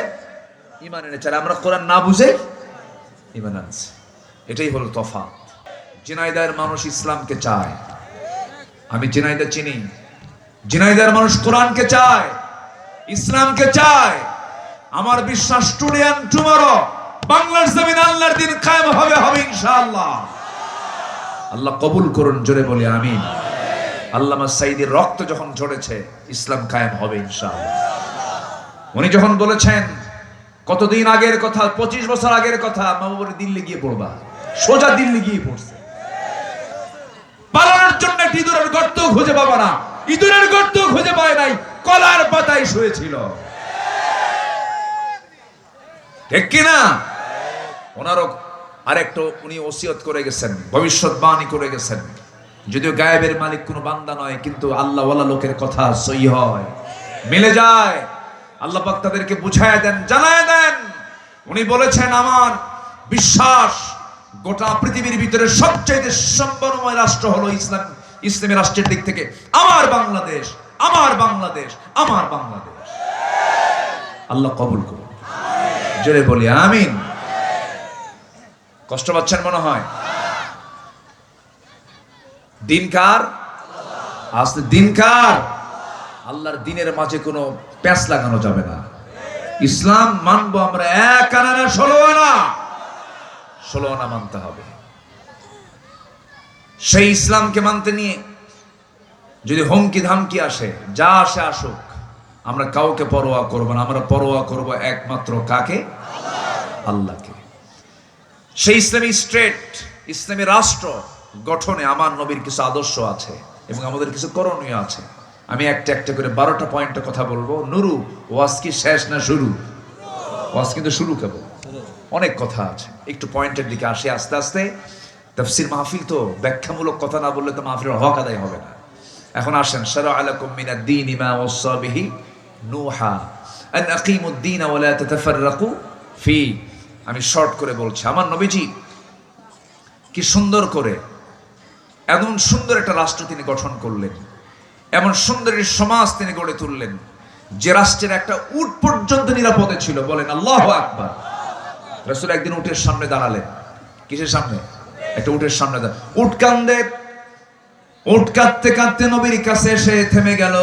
ঈমান এনেছে, আমরা কোরআন না বুঝে ঈমান আনছি। এটাই হলো তফাৎ। ঝিনাইদহের মানুষ ইসলামকে চায়, আমি ঝিনাইদহ চিনি। ঝিনাইদহের মানুষ কোরআনকে চায়, ইসলামকে চায়। আমার বিশ্বাস টুডে এন্ড টুমরো বাংলার জমিন আল্লাহর দ্বীন কায়েম হবে, হবে ইনশাআল্লাহ। আল্লাহ কবুল করুন, জোরে বলি আমিন। আল্লামা সাঈদীর রক্ত যখন ঝরেছে, ইসলাম কায়েম হবে ইনশাআল্লাহ। উনি যখন বলেছেন কতদিন আগের কথা, 25 বছর আগের কথা। মা বলে দিল্লি গিয়ে পড়বা, সোজা দিল্লি গিয়ে পড়ছে। পালানোর জন্য ইঁদুরের গর্ত খুঁজে পাবা না, ইঁদুরের গর্ত খুঁজে পায় নাই, কলার পাতায় শুয়েছিল। ঠিক কিনা? ওনারও আরেকটু উনি ওসিয়ত করে গেছেন, ভবিষ্যৎবাণী করে গেছেন। যদিও গায়েবের মালিক কোনো বান্দা নয়, কিন্তু আল্লাহ ওয়ালা লোকের কথা সহি হয়, মিলে যায়। আল্লাহ পাক তাদেরকে বুঝায় দেন, জানায় দেন। উনি বলেছেন, আমার বিশ্বাস গোটা পৃথিবীর ভিতরে সবচেয়ে সম্পন্নময় রাষ্ট্র হলো ইসলাম। ইসলামী রাষ্ট্রের দিক থেকে আমার বাংলাদেশ, আমার বাংলাদেশ, আমার বাংলাদেশ। আল্লাহ কবুল করুন, জোরে বলি আমিন। কষ্ট পাচ্ছেন মনে হয়? দিন কার? আসলে দিন কার? আল্লাহর দিনের মাঝে কোনো প্যাঁচ লাগানো যাবে না। ইসলাম মানবো আমরা 1 আনা না 16 আনা, 16 আনা মানতে হবে। সেই ইসলামকে মানতে নিয়ে যদি হুমকি ধামকি আসে, যা আসে আসুক, আমরা কাউকে পরোয়া করব না। আমরা পরোয়া করব একমাত্র কাকে? আল্লাহকে। সেই ইসলামী স্টেট, ইসলামী রাষ্ট্র গঠনে আমার নবীর কিছু আদর্শ আছে এবং আমাদের কিছু করণীয় আছে। আমি একটা একটা করে 12টা পয়েন্টে কথা বলবো। নুরু, ওয়াজ কি শেষ না শুরু? ওয়াজ কিন্তু শুরু কেবল, অনেক কথা আছে। একটু পয়েন্টের দিকে আসি আস্তে আস্তে। তাফসীর মাহফিল তো ব্যাখ্যামূলক কথা না বললে তো মাহফিলের হক আদায় হবে না। এখন আসেন, শারা'a লাকুম মিনাদ দীনি মা ওয়াসা বিহি নূহা আন আকিমুদ দীন ওয়া লা তাতাফাররাকু ফি। আমি শর্ট করে বলছি, আমার নবীজি কি সুন্দর করে এমন সুন্দর একটা রাষ্ট্র তিনি গঠন করলেন, এমন সুন্দর সমাজ তিনি গড়ে তুললেন, যে রাষ্ট্রের একটা উট পর্যন্ত নিরাপদে ছিল। বলেন আল্লাহু আকবার। রাসূল একদিন উটের সামনে দাঁড়ালেন। কিসের সামনে? একটা উটের সামনে দাঁড়ালেন। উট কান্দে, উট কাঁদতে কাঁদতে নবীর কাছে এসে থেমে গেল।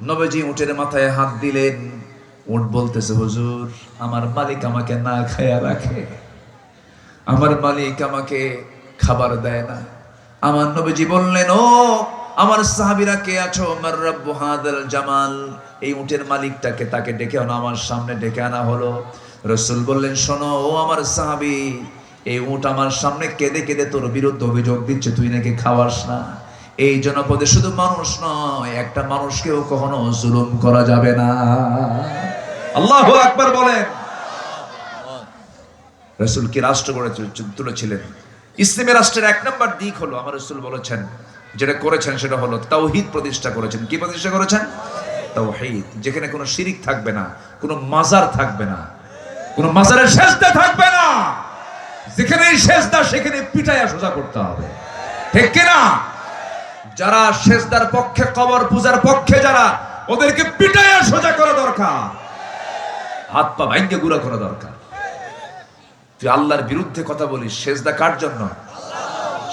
নবীজি উটের মাথায় হাত দিলেন। উট বলতেছে, হুজুর, আমার মালিক আমাকে না খায়া রাখে, আমার মালিক আমাকে খাবার দেয় না। আমার নবীজি বললেন, ও আমার সাহাবীরা কে আছো? আমার রাব্বু হাদাল জামাল। এই উটের মালিকটাকে, তাকে ডেকে আনা, আমার সামনে ডেকে আনা হলো। রাসূল বললেন, শোনো ও আমার সাহাবী, এই উট আমার সামনে কেঁদে কেঁদে তোর বিরুদ্ধে অভিযোগ দিচ্ছে, তুই নাকি খাওয়াস না। এই জনপদে শুধু মানুষ নয়, একটা মানুষকেও কখনো জুলুম করা যাবে না। আল্লাহু আকবার বলেন। রাসূল কি রাষ্ট্র গড়ে তুলেছিলেন? ইসলামী রাষ্ট্রের 1 নম্বর দিক হলো, আমার রাসূল বলেছেন, যেটা করেছেন সেটা হলো তাওহীদ প্রতিষ্ঠা করেছেন। কি প্রতিষ্ঠা করেছেন? তাওহীদ। যেখানে কোনো শিরিক থাকবে না, কোনো মাজার থাকবে না, কোনো মাজারের সেজদা থাকবে না। যেখানে সেজদা, সেখানে পিটায়া সোজা করতে হবে। ঠিক কিনা? যারা সেজদার পক্ষে, কবর পূজার পক্ষে যারা, ওদেরকে পিটায়া সোজা করা দরকার, হাত পা ভাঙ্গে গুঁড়া করা দরকার। তুই আল্লাহর বিরুদ্ধে কথা বলিস, সেজদা কার জন্য?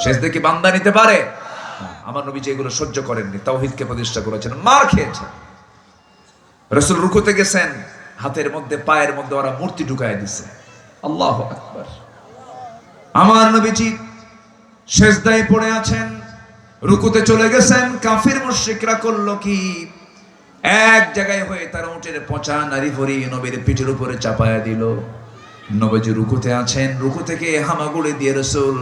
সেজদা কি বান্দা নিতে পারে? আমার নবীজি এগুলো সহ্য করেননি, তাওহীদকে প্রতিষ্ঠা করেছেন। মার খেয়েছেন। রাসূল রুকুতে গেছেন, হাতের মধ্যে পায়ের মধ্যে ওরা মূর্তি ঢুকায় দিছে। আল্লাহু আকবার। আমার নবীজি সেজদায় পড়ে আছেন, রুকুতে চলে গেছেন। কাফির মুশরিকরা করলো কি? এক জায়গায় হয়ে তারা উটের পচা নারী ভরি নবীর পিঠের উপরে চাপায়া দিল। নবীজি রুকুতে আছেন, রুকু থেকে হামাগুড়ি দিয়ে রাসূল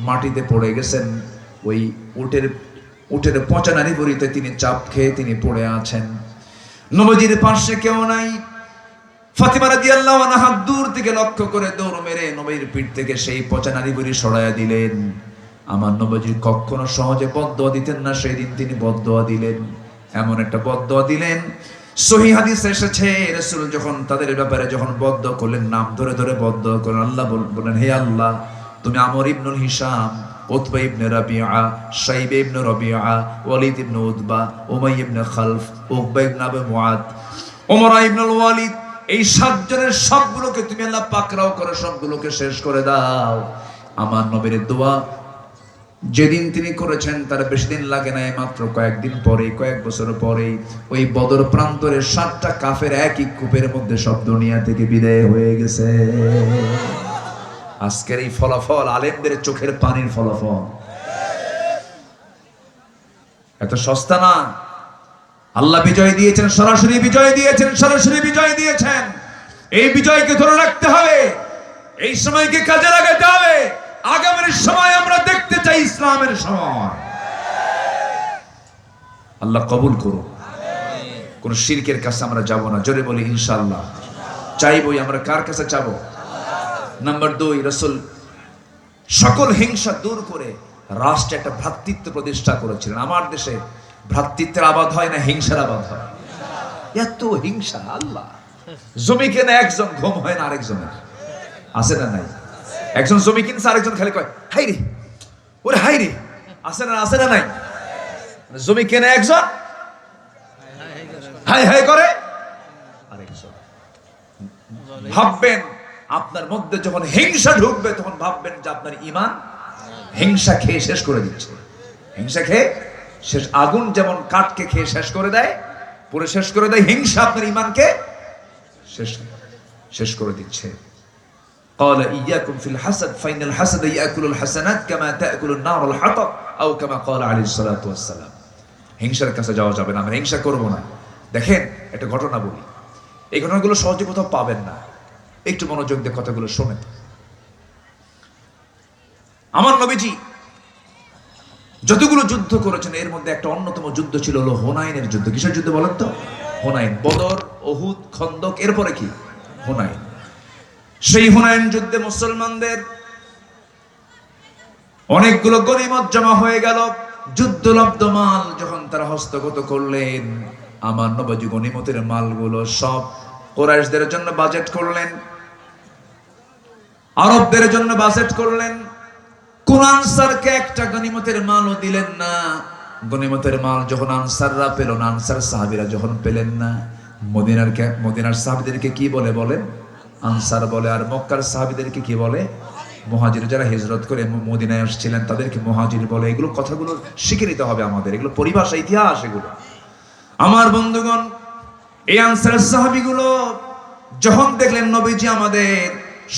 মাটিতে পড়ে গেছেন। ওই উটের পচা নারী ভরিতে তিনি চাপ খেয়ে তিনি পড়ে আছেন। নবীজির পাশে কেউ নাই। ফাতিমা রাদিয়াল্লাহু আনহা দূর থেকে লক্ষ্য করে দৌড় মেরে নবীর পিঠ থেকে সেই পচা নারী ভরি সরাইয়া দিলেন। আমার নবীজি কখনো সহজে বদদোয়া দিতেন না, সেই দিন তিনি বদদোয়া দিলেন। এমন একটা বদদোয়া দিলেন, সহিহ হাদিসে এসেছে, রাসূল যখন তাদের ব্যাপারে যখন বদদোয়া করলেন, নাম ধরে ধরে বদদোয়া করেন। আল্লাহ বলেন, হে আল্লাহ, তুমি আমর ইবনুল হিশাম, উতবা ইবনে রাবিআ, শাইবা ইবনে রাবিআ, ওয়ালিদ ইবনে উতবা, উমাইয়া ইবনে খালফ, উকবা ইবনে আবু মুআদ, উমরা ইবনুল ওয়ালিদ, এই 7 জনের সবগুলোকে তুমি আল্লাহ পাকড়াও করে সবগুলোকে শেষ করে দাও। আমার নবীর দোয়া যেদিন তিনি করেছেন তার বেশি দিন লাগে নাই, মাত্র কয়েকদিন পরেই, কয়েক বছর পরেই ওই বদর প্রান্তরে 7টা কাফের একই কূপের মধ্যে সব দুনিয়া থেকে বিদায় হয়ে গেছে। আজকের এই ফলাফল আলেমদের চোখের পানির ফলাফল। এত সস্তা না। আল্লাহ বিজয় দিয়েছেন, সরাসরি বিজয় দিয়েছেন, সরাসরি বিজয় দিয়েছেন। এই বিজয়কে ধরে রাখতে হবে, এই সময়কে কাজে লাগাতে হবে। আগামীর সময় আমরা দেখতে চাই ইসলামের সময়। আল্লাহ কবুল করুন। কোন শিরকের কাছে আমরা যাব না, জোরে বলি ইনশাআল্লাহ। চাইবই আমরা কার কাছে চাবো? নাম্বার 2, রাসূল সকল হিংসা দূর করে রাষ্ট্রে একটা ভ্রাতৃত্ব প্রতিষ্ঠা করেছিলেন। আমার দেশে ভ্রাতৃত্বের আবাদ হয় না হিংসার আবাদ হয়? এত হিংসা! আল্লাহ, জমি কেনে একজন, ঘুম হয় না আরেকজনের। আছে না নাই? একজন জমি কিনছে, আরেকজন খালি কয় হাই রে, ওরে হাই রে। আছে না, আছে না নাই? জমি কেনে একজন, হাই হাই করে আরেকজন। ভাববেন আপনার মধ্যে যখন হিংসা ঢুকবে, তখন ভাববেন যে আপনার ঈমান হিংসা খেয়ে শেষ করে দিচ্ছে। হিংসা খেয়ে শেষ। আগুন যেমন কাঠকে খেয়ে শেষ করে দেয়, পুরো শেষ করে দেয়, হিংসা আপনার ঈমানকে শেষ করে দিচ্ছে। قال إياكم في الحسد فإن الحسد يأكل الحسنات كما تأكل النار الحطب أو كما قال عليه الصلاة والسلام। হিংসার কাছে যাওয়া যাবে না, আমরা হিংসা করব না। দেখেন একটা ঘটনা বলি, এই ঘটনাগুলো সহজে কোথাও পাবেন না, একটু মনোযোগ দিয়ে কথাগুলো শোনেন। আমার নবীজি যতগুলো যুদ্ধ করেছেন, এর মধ্যে একটা অন্যতম যুদ্ধ ছিল হলো হুনাইনের যুদ্ধ। কিসের যুদ্ধ বলেন তো? হুনাইন। বদর, উহুদ, খন্দক, এরপরে কি? হুনাইন। সেই হুনাইন যুদ্ধে মুসলমানদের অনেকগুলো গনিমত জমা হয়ে গেল। যুদ্ধলব্ধ মাল যখন তারা হস্তগত করলেন, আমার নবীজি গনিমতের মালগুলো সব কুরাইশদের জন্য বাজেট করলেন, আরবদের জন্য বাজেট করলেন। কোন আনসারকে একটা গনিমতের মালও দিলেন না। গনিমতের মাল যখন আনসাররা পেল না, আনসার সাহাবীরা যখন পেলেন না, মদিনার সাহাবীদেরকে কি বলে বলেন? আনসার বলে। আর মক্কার সাহাবীদেরকে কি বলে? মুহাজির। যারা হিজরত করে মদিনায় আসছিলেন তাদেরকে মুহাজির বলে। এগুলো কথাগুলো শিখে নিতে হবে আমাদের, এগুলো পরিভাষা, ইতিহাস এগুলো। আমার বন্ধুগণ, এই আনসারের সাহাবীগুলো যখন দেখলেন নবীজি আমাদের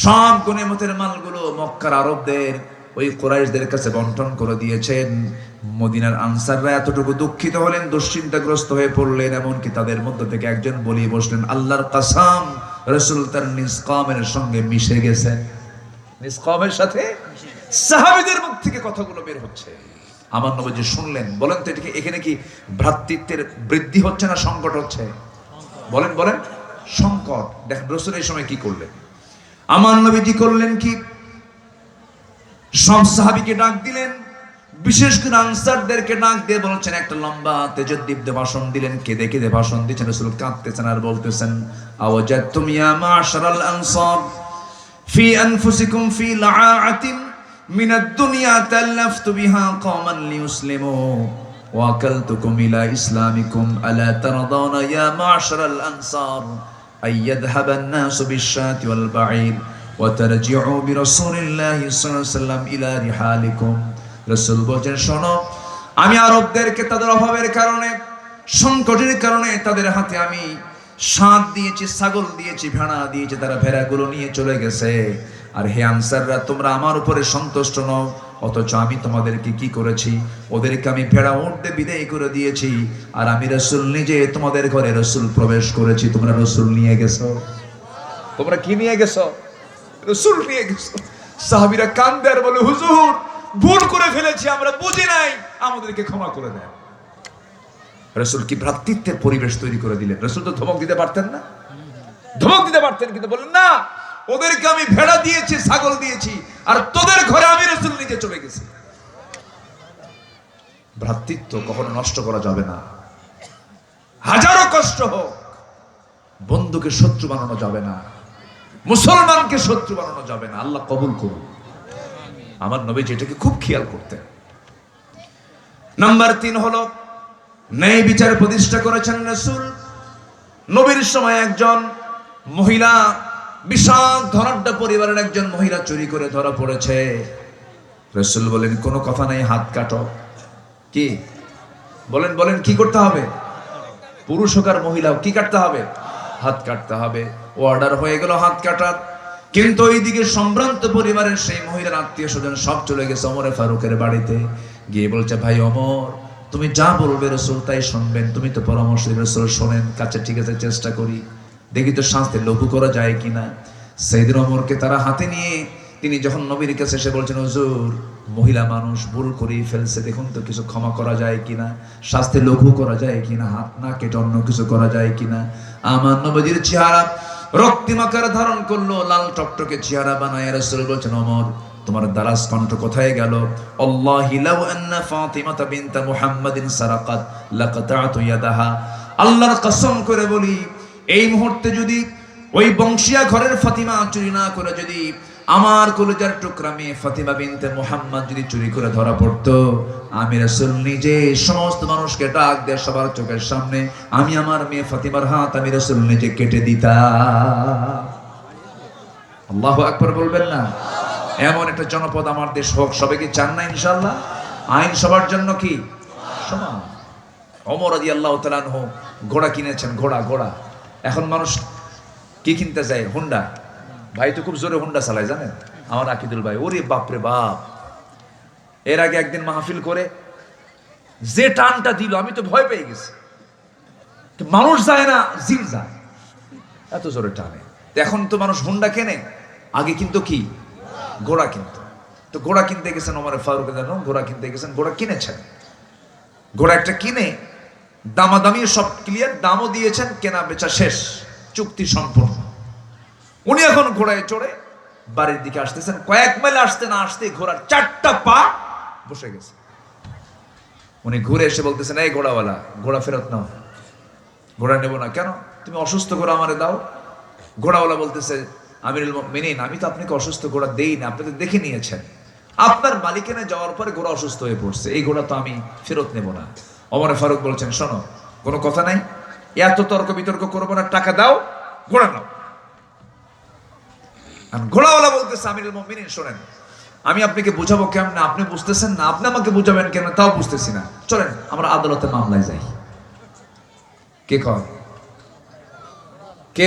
সব গনিমতের মালগুলো মক্কার আরবদের, ওই কুরাইশদের কাছে বন্টন করে দিয়েছেন, মদিনার আনসাররা এতটুকু দুঃখিত হলেন, দুশ্চিন্তাগ্রস্ত হয়ে পড়লেন। এমনকি তাদের মধ্য থেকে একজন বলিয়ে বসলেন, আল্লাহর কসম, রাসূল তার নিষ্কামের সঙ্গে মিশে গেছেন। নিষ্কামের সাথে সাহাবীদের মুখ থেকে কথাগুলো বের হচ্ছে। আমার নবীজি শুনলেন। বলেন তো এখানে কি ভ্রাতৃত্বের বৃদ্ধি হচ্ছে না সংকট হচ্ছে? বলেন বলেন। সংকট। দেখেন রাসূল এই সময় কি করলেন। আমার নবীজি করলেন কি, সব সাহাবীকে ডাক দিলেন, বিশেষ করে আনসারদেরকে ডাক দিয়ে বলছেন, একটা লম্বা তেজদ্দীপ্ত ভাষণ দিলেন। কেঁদে কেঁদে ভাষণ দিচ্ছেন। রাসূল কাঁদতেছেন আর বলতেছেন, আওয়াজাতুম ইয়া মা'শারাল আনসার ফি আনফুসিকুম ফি লাআআতিন মিনাদ দুনিয়া তাল্লাফতু বিহা কওমান লিয়ুসলিমু ওয়া আকালতুকুম ইলা ইসলামিকুম আলা তারদাউনা ইয়া মা'শারাল আনসার আইয়াযহাবান নাসু বিশ-শাতি ওয়াল বাঈর ওয়া তারজিউ বিরাসূলিল্লাহি সাল্লাল্লাহু আলাইহি ওয়াসাল্লাম ইলা রিহালিকুম। রাসূল বলেন, শোনো, আমি আরবদেরকে তাদের অভাবের কারণে, সংকটের কারণে তাদের হাতে আমি সাদ দিয়েছি, ছাগল দিয়েছি, ভেড়া দিয়েছি, তারা ভেড়াগুলো নিয়ে চলে গেছে। আর হে আনসাররা, তোমরা আমার উপরে সন্তুষ্ট নও, অথচ আমি তোমাদেরকে কি করেছি? ওদেরকে আমি ভেড়া উঠতে বিদায় করে দিয়েছি। আর আমি রাসূল নিজে তোমাদের ঘরে রাসূল প্রবেশ করেছি, তোমরা রাসূল নিয়ে গেছো। তোমরা কি নিয়ে গেছো? রাসূল নিয়ে গেছো। সাহাবীরা কান্দে আর বলে, হুজুর, ভুল করে ফেলেছি, আমরা বুঝি নাই, আমাদেরকে ক্ষমা করে দেন। রাসূল কি ভ্রাতৃত্বের পরিবেশ তৈরি করে দিলেন। রাসূল তো ধমক দিতে পারতেন না? ধমক দিতে পারতেন, কিন্তু বললেন না, ওদেরকে আমি ভেড়া দিয়েছি, ছাগল দিয়েছি, আর তোদের ঘরে আমি রাসূল নিজে চলে গেছি। ভ্রাতৃত্ব কখনো নষ্ট করা যাবে না। হাজারো কষ্ট হোক, বন্ধুকে শত্রু বানানো যাবে না, মুসলমানকে শত্রু বানানো যাবে না। আল্লাহ কবুল করুন। আমার নবী যেটাকে খুব খেয়াল করতেন। নাম্বার 3 হলো ন্যায় বিচার প্রতিষ্ঠা করেছেন রাসূল। নবীর সময় একজন মহিলা, বিশাল ধনাঢ্য পরিবারের একজন মহিলা চুরি করে ধরা পড়েছে। রাসূল বলেন, কোনো কথা নাই, হাত কাটো। কি বলেন বলেন, কি করতে হবে? পুরুষ হোক আর মহিলা হোক, কি কাটতে হবে? হাত কাটতে হবে। অর্ডার হয়ে গেল হাত কাটার। কিন্তু ওইদিকে সম্ভ্রান্ত পরিবারের সেই মহিলার আত্মীয় স্বজন সব চলে গেছে ওমরে ফারুকের বাড়িতে। গিয়ে বলছে, ভাই ওমর, তুমি যা বলবে রাসূল তাই শুনবেন, তুমি তো পরামর্শ রাসূল শোনেন। কাছে ঠিক আছে, চেষ্টা করি। দেখি তো শাস্তি লঘু করা যায় কিনা। সাইয়েদনা ওমরকে তারা হাতে নিয়ে তিনি যখন নবীর কাছে এসে বলছেন, হুজুর মহিলা মানুষ ভুল করেই ফেলছে, দেখুন তো কিছু ক্ষমা করা যায় কিনা, শাস্তি লঘু করা যায় কিনা, হাত না কেটে অন্য কিছু করা যায় কিনা। আমার নবীর চেহারা রক্তিম আকার ধারণ করলো, লাল টকটকে চেহারা বানায় রাসূল বলছেন, ওমর তোমার দারাজ কণ্ঠ কোথায় গেল? আল্লাহি লাউ আন্না ফাতিমাতা বিনতা মুহাম্মাদিন সারাকাত লাকাতাতু ইয়াদাহা, আল্লাহর কসম করে বলি এই মুহূর্তে যদি ওই বংশিয়া ঘরের ফাতিমা চুরি না করে যদি আমার কলিজার টুকরা মেয়ে ফাতিমা বিনতে মুহাম্মদ যদি চুরি করে ধরা পড়তো, আমি রাসূল নিজে সমস্ত মানুষকে ডাক দিয়ে সবার চোখের সামনে আমি আমার মেয়ে ফাতিমার হাত আমি রাসূল নিজে কেটে দিতাম। আল্লাহু আকবার বলবেন না? এমন একটা জনপদ আমার দেশ হোক, সবাই কি চান না ইনশাআল্লাহ? আইন সবার জন্য কি সমান? ওমর রাদিয়াল্লাহু তাআলা আনহু ঘোড়া কিনেছেন, ঘোড়া। এখন মানুষ কি কিনতে যায়? হুন্ডা। ভাই তো খুব জোরে হুন্ডা চালায় জানেন আমার আকিদুল ভাই, ওরে বাপরে বাপ। এর আগে একদিন মাহফিল করে যে টানটা দিল আমি তো ভয় পেয়ে গেছি। মানুষ যায় না, জিল যায়, এত জোরে টানে। এখন তো মানুষ হুন্ডা কেনে, আগে কিন্তু কি ঘোড়া কিনতো। তো ঘোড়া কিনতে গেছেন ওমর ফারুক জানো, ঘোড়া কিনতে গেছেন, ঘোড়া কিনেছেন। ঘোড়া একটা কিনে দামাদামি সব ক্লিয়ার, দামও দিয়েছেন, কেনা বেচা শেষ, চুক্তি সম্পূর্ণ। উনি এখন ঘোড়ায় চড়ে বাড়ির দিকে আসতেছেন, কয়েক মাইল আসতে না আসতে ঘোড়ার 4টা পা বসে গেছে। উনি ঘুরে এসে বলতেছেন, এই ঘোড়াওয়ালা, ঘোড়া ফেরত নাও। ঘোড়া নেব না। কেন? তুমি অসুস্থ ঘোড়া আমারে দাও। ঘোড়াওয়ালা বলতেছে, আমিরুল মুমিনিন আমি তো আপনাকে অসুস্থ ঘোড়া দেই না, আপনি তো দেখে নিয়েছেন, আপনার মালিকানা যাওয়ার পরে ঘোড়া অসুস্থ হয়ে পড়ছে, এই ঘোড়া তো আমি ফেরত নেব না। ওমর ফারুক বলছেন, শোনো কোনো কথা নাই, এত তর্ক বিতর্ক করবো না, টাকা দাও, ঘোড়া নাও। ঘোড়াওয়ালা বলতেছে, আমিরুল মুমিনিন শোনেন, আমি আপনাকে বুঝাবো কেমন, আপনি বুঝতেছেন না, আপনি আমাকে বুঝাবেন কেন তাও বুঝতেছি না, চলেন আমরা আদালতে মামলায় যাই। কে কয়? কে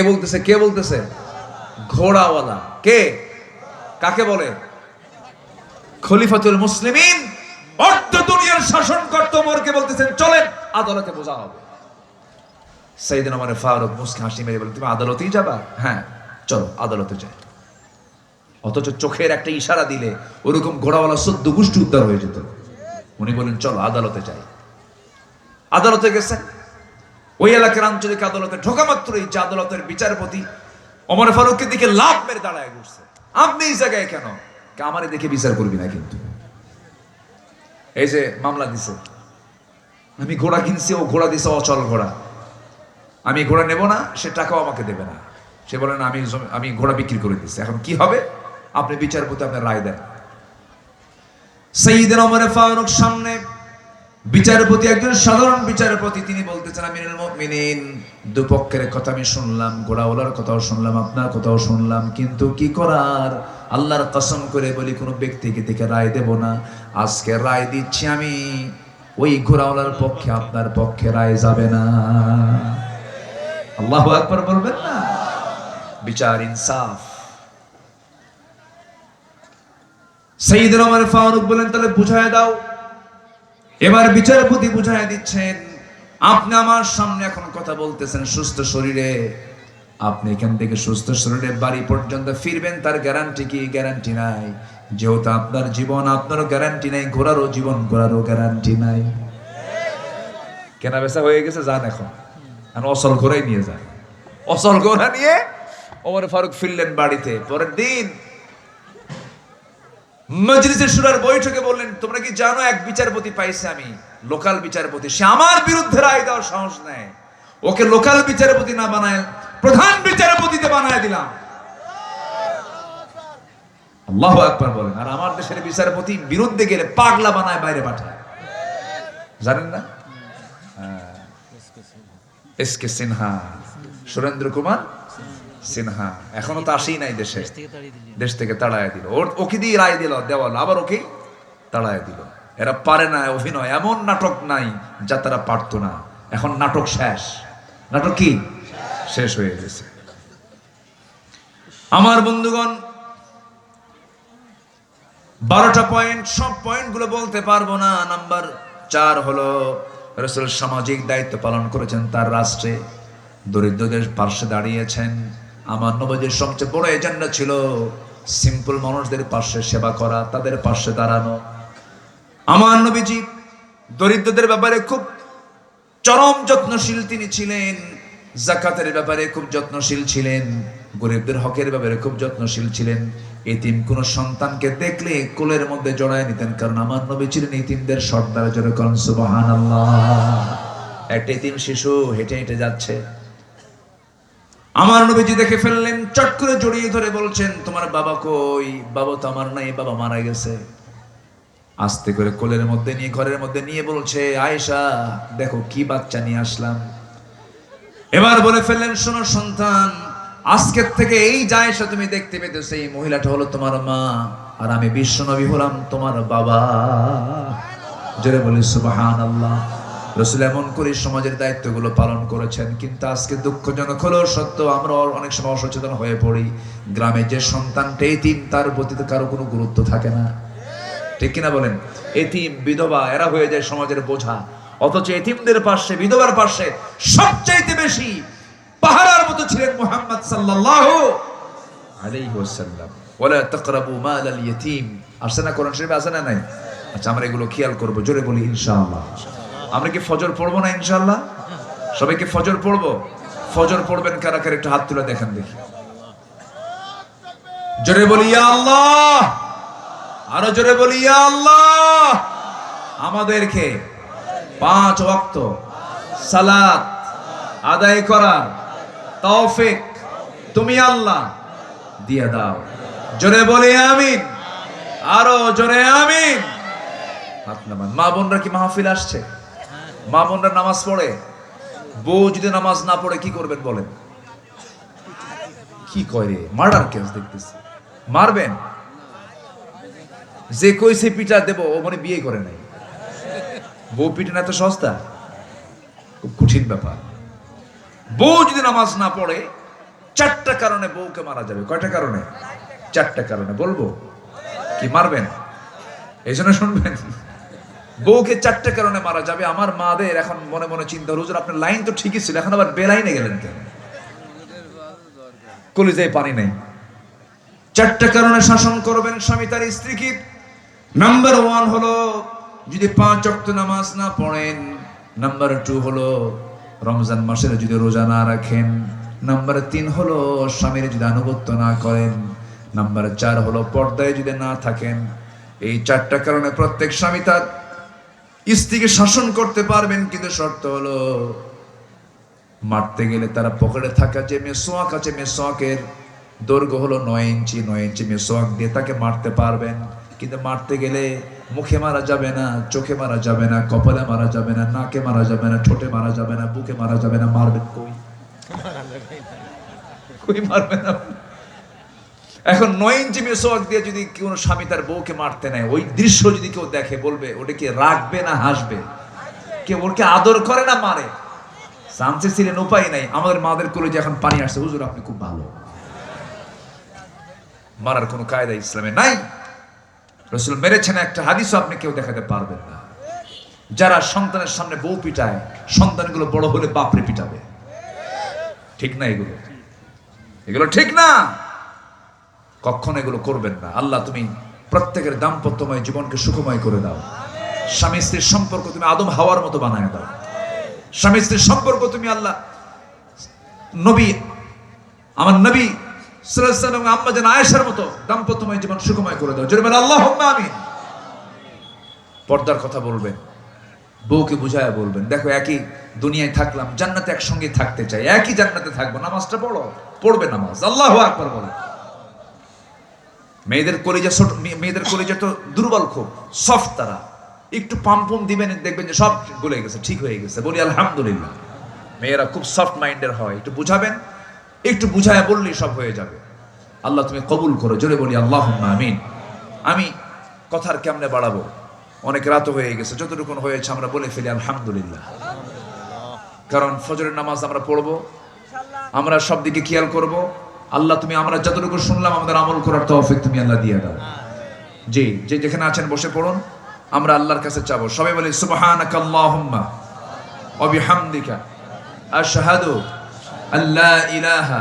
বলতেছে? ঘোড়াওয়ালা। কে? কাকে বলে? খলিফাতুল মুসলিমিন, অর্ধ দুনিয়ার শাসনকর্তা ওমরকে বলতেছেন, চলেন আদালতে বোঝা হবে। সাইয়েদনা ওমর ফারুক মুস্কি হাসি মেরে বলেন, তুমি আদালতেই যাবা? হ্যাঁ চলো আদালতে যাই। অথচ চোখের একটা ইশারা দিলে ওরকম ঘোড়াওয়ালা 14 গোষ্ঠী উদ্ধার হয়ে যেত। উনি বলেন চলো আদালতে যাই। আদালতে গেছেন, ওই এলাকার আঞ্চলিক আদালতে ঢোকা মাত্রই যে আদালতের বিচারপতি ওমর ফারুককে দিকে লাফ মেরে দাঁড়ায় ঘুরছে, আপনি এই জায়গায় কেন? আমারে দেখে বিচার করবি না কিন্তু, এই যে মামলা দিছে, আমি ঘোড়া কিনছি, ও ঘোড়া দিছে অচল ঘোড়া, আমি ঘোড়া নেব না, সে টাকাও আমাকে দেবে না। সে বলে না, আমি ঘোড়া বিক্রি করে দিচ্ছি, এখন কি হবে? আপনি বিচারপতি আপনার রায় দেন। সাইয়েদনা ওমর ফারুক সামনে বিচারপতি, একজন সাধারণ বিচারপতি, তিনি বলতেছেন, আমিরুল মুমিনিন দুপক্ষের কথা আমি শুনলাম, ঘোড়াওয়ালার কথাও শুনলাম, আপনার কথাও শুনলাম, কিন্তু কি করার, আল্লাহর কসম করে বলি কোনো ব্যক্তিকে থেকে রায় দেব না। আজকে রায় দিচ্ছি আমি, ওই ঘোড়াওয়ালার পক্ষে আপনার পক্ষে রায় যাবে না। আল্লাহু আকবার বলবেন না? বিচার ইনসাফ। সাইয়েদনা ওমর ফারুক বলেন, তাহলে বুঝায় দাও। এবার বিচারপতি বুঝায় দিচ্ছেন, আপনি আমার সামনে এখন কথা বলতেছেন সুস্থ শরীরে, আপনি এখান থেকে সুস্থ শরীরে বাড়ি পর্যন্ত ফিরবেন, তার গ্যারান্টি কি? গ্যারান্টি নাই। যেহেতু আপনার জীবন, আপনারও গ্যারান্টি নাই, ঘোড়ারও জীবন, ঘোড়ারও গ্যারান্টি নাই। কেনা বেচা হয়ে গেছে, যান এখন অসল ঘোড়াই নিয়ে যান। অসল ঘোড়া নিয়ে ওমর ফারুক ফিরলেন বাড়িতে। পরের দিন মজলিসে শুরার বৈঠকে বললেন, তোমরা কি জানো এক বিচারপতি পাইছে আমি, লোকাল বিচারপতি, সে আমার বিরুদ্ধে রায় দেওয়ার সাহস নেয়, ওকে লোকাল বিচারপতি না বানায় প্রধান বিচারপতিতে বানায় দিলাম। আল্লাহু আকবার বলেন। আর আমার দেশের বিচারপতি বিরুদ্ধে গেলে পাগলা বানায় বাইরে পাঠায়, জানেন না? এসকে সিনহা, সুরেন্দ্র কুমার সিনহা এখনো তো আসেই নাই দেশে, দেশ থেকে তাড়ায় দিল। ওকে দিয়ে রায় দিল, দেওয়াল আবার ওকে তাড়ায় দিল। এরা পারে না অভিনয়, এমন নাটক নাই যা তারা পারতো না। এখন নাটক শেষ। নাটক কি শেষ হয়ে গেছে। আমার বন্ধুগণ, 12টা পয়েন্ট, সব পয়েন্টগুলো বলতে পারবো না। নাম্বার 4 হলো রাসূল সামাজিক দায়িত্ব পালন করেছেন তার রাষ্ট্রে। দরিদ্রদের পাশে দাঁড়িয়েছেন। আমার নবীজির সবচেয়ে বড় এজেন্ডা ছিল সিম্পল মানুষদের পাশে সেবা করা, তাদের পাশে দাঁড়ানো। আমার নবীজি দরিদ্রদের ব্যাপারে খুব চরম যত্নশীল তিনি ছিলেন, যাকাতের ব্যাপারে খুব যত্নশীল ছিলেন, গরিবদের হকের ব্যাপারে খুব যত্নশীল ছিলেন। এতিম কোন সন্তানকে দেখলে কোলের মধ্যে জড়ায় নিতেন, কারণ আমার নবী ছিলেন এতিমদের সর্দার। জোরে কোন সুবহানাল্লাহ। একটা এতিম শিশু হেঁটে হেঁটে যাচ্ছে, আমার নবীজি দেখে ফেললেন, চট করে জড়িয়ে ধরে বলছেন, তোমার বাবা কই? বাবা তো আমার নাই, বাবা মারা গেছে। আস্তে করে কোলের মধ্যে নিয়ে ঘরের মধ্যে নিয়ে বলছে, আয়েশা দেখো কি বাচ্চা নিয়ে আসলাম। এবার বলে ফেললেন, শোনো সন্তান, আজকের থেকে এই যে আয়েশা তুমি দেখতে পেতেছো, এই মহিলাটা হলো তোমার মা, আর আমি বিশ্বনবী হলাম তোমার বাবা। জোরে বলি সুবহানাল্লাহ। রাসূল এমন করে সমাজের দায়িত্বগুলো পালন করেছেন। কিন্তু আজকে দুঃখজনক হলেও সত্য, আমরা অনেক সময় অসচেতন হয়ে পড়ি। গ্রামে যে সন্তানটা এতিম, তার প্রতি তো কারো কোনো গুরুত্ব থাকে না, ঠিক কিনা বলেন? এতিম বিধবা এরা হয়ে যায় সমাজের বোঝা, অথচ এতিমদের পাশে, বিধবার পাশে সবচাইতে বেশি পাহারার মতো ছিলেন মুহাম্মদ সাল্লাল্লাহু আলাইহি ওয়াসাল্লাম। ওয়ালা তাকরাবু মালাল ইয়াতীম, আসে না কোরআন শরীফে, আছে না নাই? আচ্ছা, আমরা এগুলো খেয়াল করব। জোরে বলি ইনশাআল্লাহ। আমরা কি ফজর পড়বো না ইনশাআল্লাহ? সবাইকে ফজর পড়বো? ফজর পড়বেন কারা কারা, একটু হাত তুলে দেখেন দেখি। জোরে বলি ইয়া আল্লাহ, আরো জোরে বলি ইয়া আল্লাহ। আমাদেরকে 5 ওয়াক্ত সালাত আদায় করার তৌফিক তুমি আল্লাহ দিয়ে দাও। জোরে বলি আমিন, আরো জোরে আমিন। হাত নামান। মা বোনরা কি মাহফিল আসছে? মা বোনরা নামাজ পড়ে? বউ যদি নামাজ না পড়ে কি করবেন বলেন? কি করে? মার্ডার কেস দেখতেছি। মারবেন? যে কইছে পিটা দেব, ও মানে বিয়ে করে নাই। বউ পিটে না তো সস্তা, খুব কঠিন ব্যাপার। বউ যদি নামাজ না পড়ে, 4টা কারণে বউকে মারা যাবে। কয়টা কারণে? 4টা কারণে বলবো, কি মারবেন? এই জন্য শুনবেন, বউকে 4টা কারণে মারা যাবে। আমার মাদের এখন মনে মনে চিন্তা, হুজুর আপনার লাইন তো ঠিকই ছিল, এখন আবার বেলাইনে গেলেন কেন? কলিজায় পানি নেই। 4টা কারণে শাসন করবেন স্বামী তার স্ত্রীকে। নাম্বার 1 হলো যদি 5 ওয়াক্ত নামাজ না পড়েন। নাম্বার 2 হলো রমজান মাসের যদি রোজা না রাখেন। নাম্বার 3 হলো স্বামীর যদি আনুগত্য না করেন। নাম্বার 4 হলো পর্দায় যদি না থাকেন। এই 4টা কারণে প্রত্যেক স্বামী তার স্ত্রীকে শাসন করতে পারবেন, কিন্তু শর্ত হলো মারতে গেলে তারা পকেটে থাকা যে মেসোয়াক আছে, মেসোয়াকের দৈর্ঘ্য হলো 9 ইঞ্চি। 9 ইঞ্চি মেসোয়াক দিয়ে তাকে মারতে পারবেন। কিন্তু মারতে গেলে মুখে মারা যাবে না, চোখে মারা যাবে না, কপালে মারা যাবে না, নাকে মারা যাবে না, ঠোঁটে মারা যাবে না, বুকে মারা যাবে না। মারবেন কই? কই মারবেন? এখন 9 ইঞ্চি মেসোয়াক দিয়ে যদি কোনো স্বামী তার বউকে মারতে নেয়, ওই দৃশ্য যদি কেউ দেখে, বলবে ওটা কি রাখবে না হাসবে? কেউ ওকে আদর করে না মারে? চান্সে ছিলেন, উপায় নাই। আমাদের মাদের কলেজে এখন পানি আসছে, হুজুর আপনি খুব ভালো। মারার কোনো কায়দা ইসলামে নাই। রাসূল মেরেছেন, একটা হাদিসও আপনি কেউ দেখাতে পারবেন না। যারা সন্তানের সামনে বউ পিটায়, সন্তানগুলো বড় হলে বাপরে পিটাবে। ঠিক না? এগুলো এগুলো ঠিক না। কখনো এগুলো করবেন না। আল্লাহ তুমি প্রত্যেকের দাম্পত্যময় জীবনকে সুখময় করে দাও। স্বামী স্ত্রীর সম্পর্ক তুমি আদম হাওয়ার মতো বানায় দাও। স্বামী স্ত্রীর সম্পর্ক তুমি আল্লাহ নবী, আমার নবী সাল্লাল্লাহু আলাইহি ওয়াসাল্লাম আম্মা জান আয়েশার মতো দাম্পত্যময় জীবন সুখময় করে দাও। জোরে বলে আল্লাহুম্মা আমিন। পর্দার কথা বলবেন, বউকে বুঝায়া বলবেন, দেখো একই দুনিয়ায় থাকলাম, জান্নাতে একসঙ্গে থাকতে চাই, একই জান্নাতে থাকবো, নামাজটা পড়ো, পড়বে নামাজ, আল্লাহু আকবার বলো। মেয়েদের কলিজা তো দুর্বল, খুব সফট, তারা একটু পাম্পম দিবেন, দেখবেন যে সব গলে গেছে, ঠিক হয়ে গেছে। বলি আলহামদুলিল্লাহ। মেয়েরা খুব সফট মাইন্ডের হয়, একটু বুঝাবেন, একটু বুঝায়া বললেই সব হয়ে যাবে। আল্লাহ তুমি কবুল করো। জোরে বলি আল্লাহুম্মা আমিন। আমি কথার কেমনে বাড়াবো, অনেক রাত হয়ে গেছে, যতটুকু হয়েছে আমরা বলে ফেলি আলহামদুলিল্লাহ। কারণ ফজরের নামাজ আমরা পড়বো, আমরা সব দিকে খেয়াল করব। আল্লাহ তুমি আমরা যতটুকু শুনলাম আমাদের আমল করার তৌফিক তুমি আল্লাহ দিয়ে দাও। জি, যে যেখানে আছেন বসে পড়ুন, আমরা আল্লাহর কাছে চাবো। সবাই বলি সুবহানাকাল্লাহুম্মা ওয়া বিহামদিকা আশহাদু আল্লা ইলাহা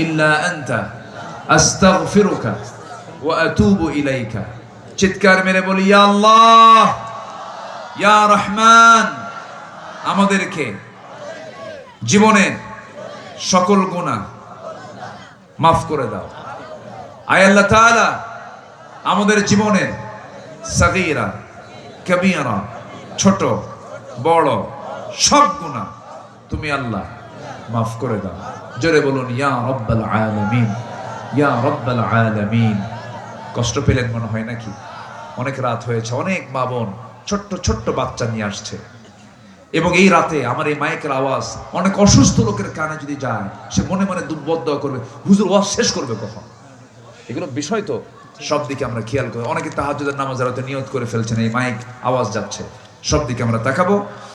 ইল্লা আনতা আস্তাগফিরুকা ওয়া আতুবু ইলাইকা। চিৎকার মেরে বলি, ইয়া আল্লাহ, ইয়া রহমান, আমাদেরকে জীবনের সকল গুনাহ মাফ করে দাও। আয় আল্লাহ তাআলা, আমাদের জীবনের সাগীরা কবীরা, ছোট বড় সব গুনাহ তুমি আল্লাহ মাফ করে দাও। জোরে বলুন, ইয়া রাব্বাল আলামিন, ইয়া রাব্বাল আলামিন। কষ্ট পেলেন মনে হয় নাকি? অনেক রাত হয়েছে, অনেক মা বোন ছোট্ট ছোট্ট বাচ্চা নিয়ে আসছে, এবং এই রাতে আমার এই মাইকের আওয়াজ অনেক অসুস্থ লোকের কানে যদি যায়, সে মনে মনে দুর্বদ্ধ করবে, হুজুর ওয়াজ শেষ করবে কখন। এগুলো বিষয় তো সব দিকে আমরা খেয়াল করি। অনেকে তাহাজ্জুদের নামাজের রাতে নিয়ত করে ফেলছেন, এই মাইক আওয়াজ যাচ্ছে, সব দিকে আমরা তাকাবো।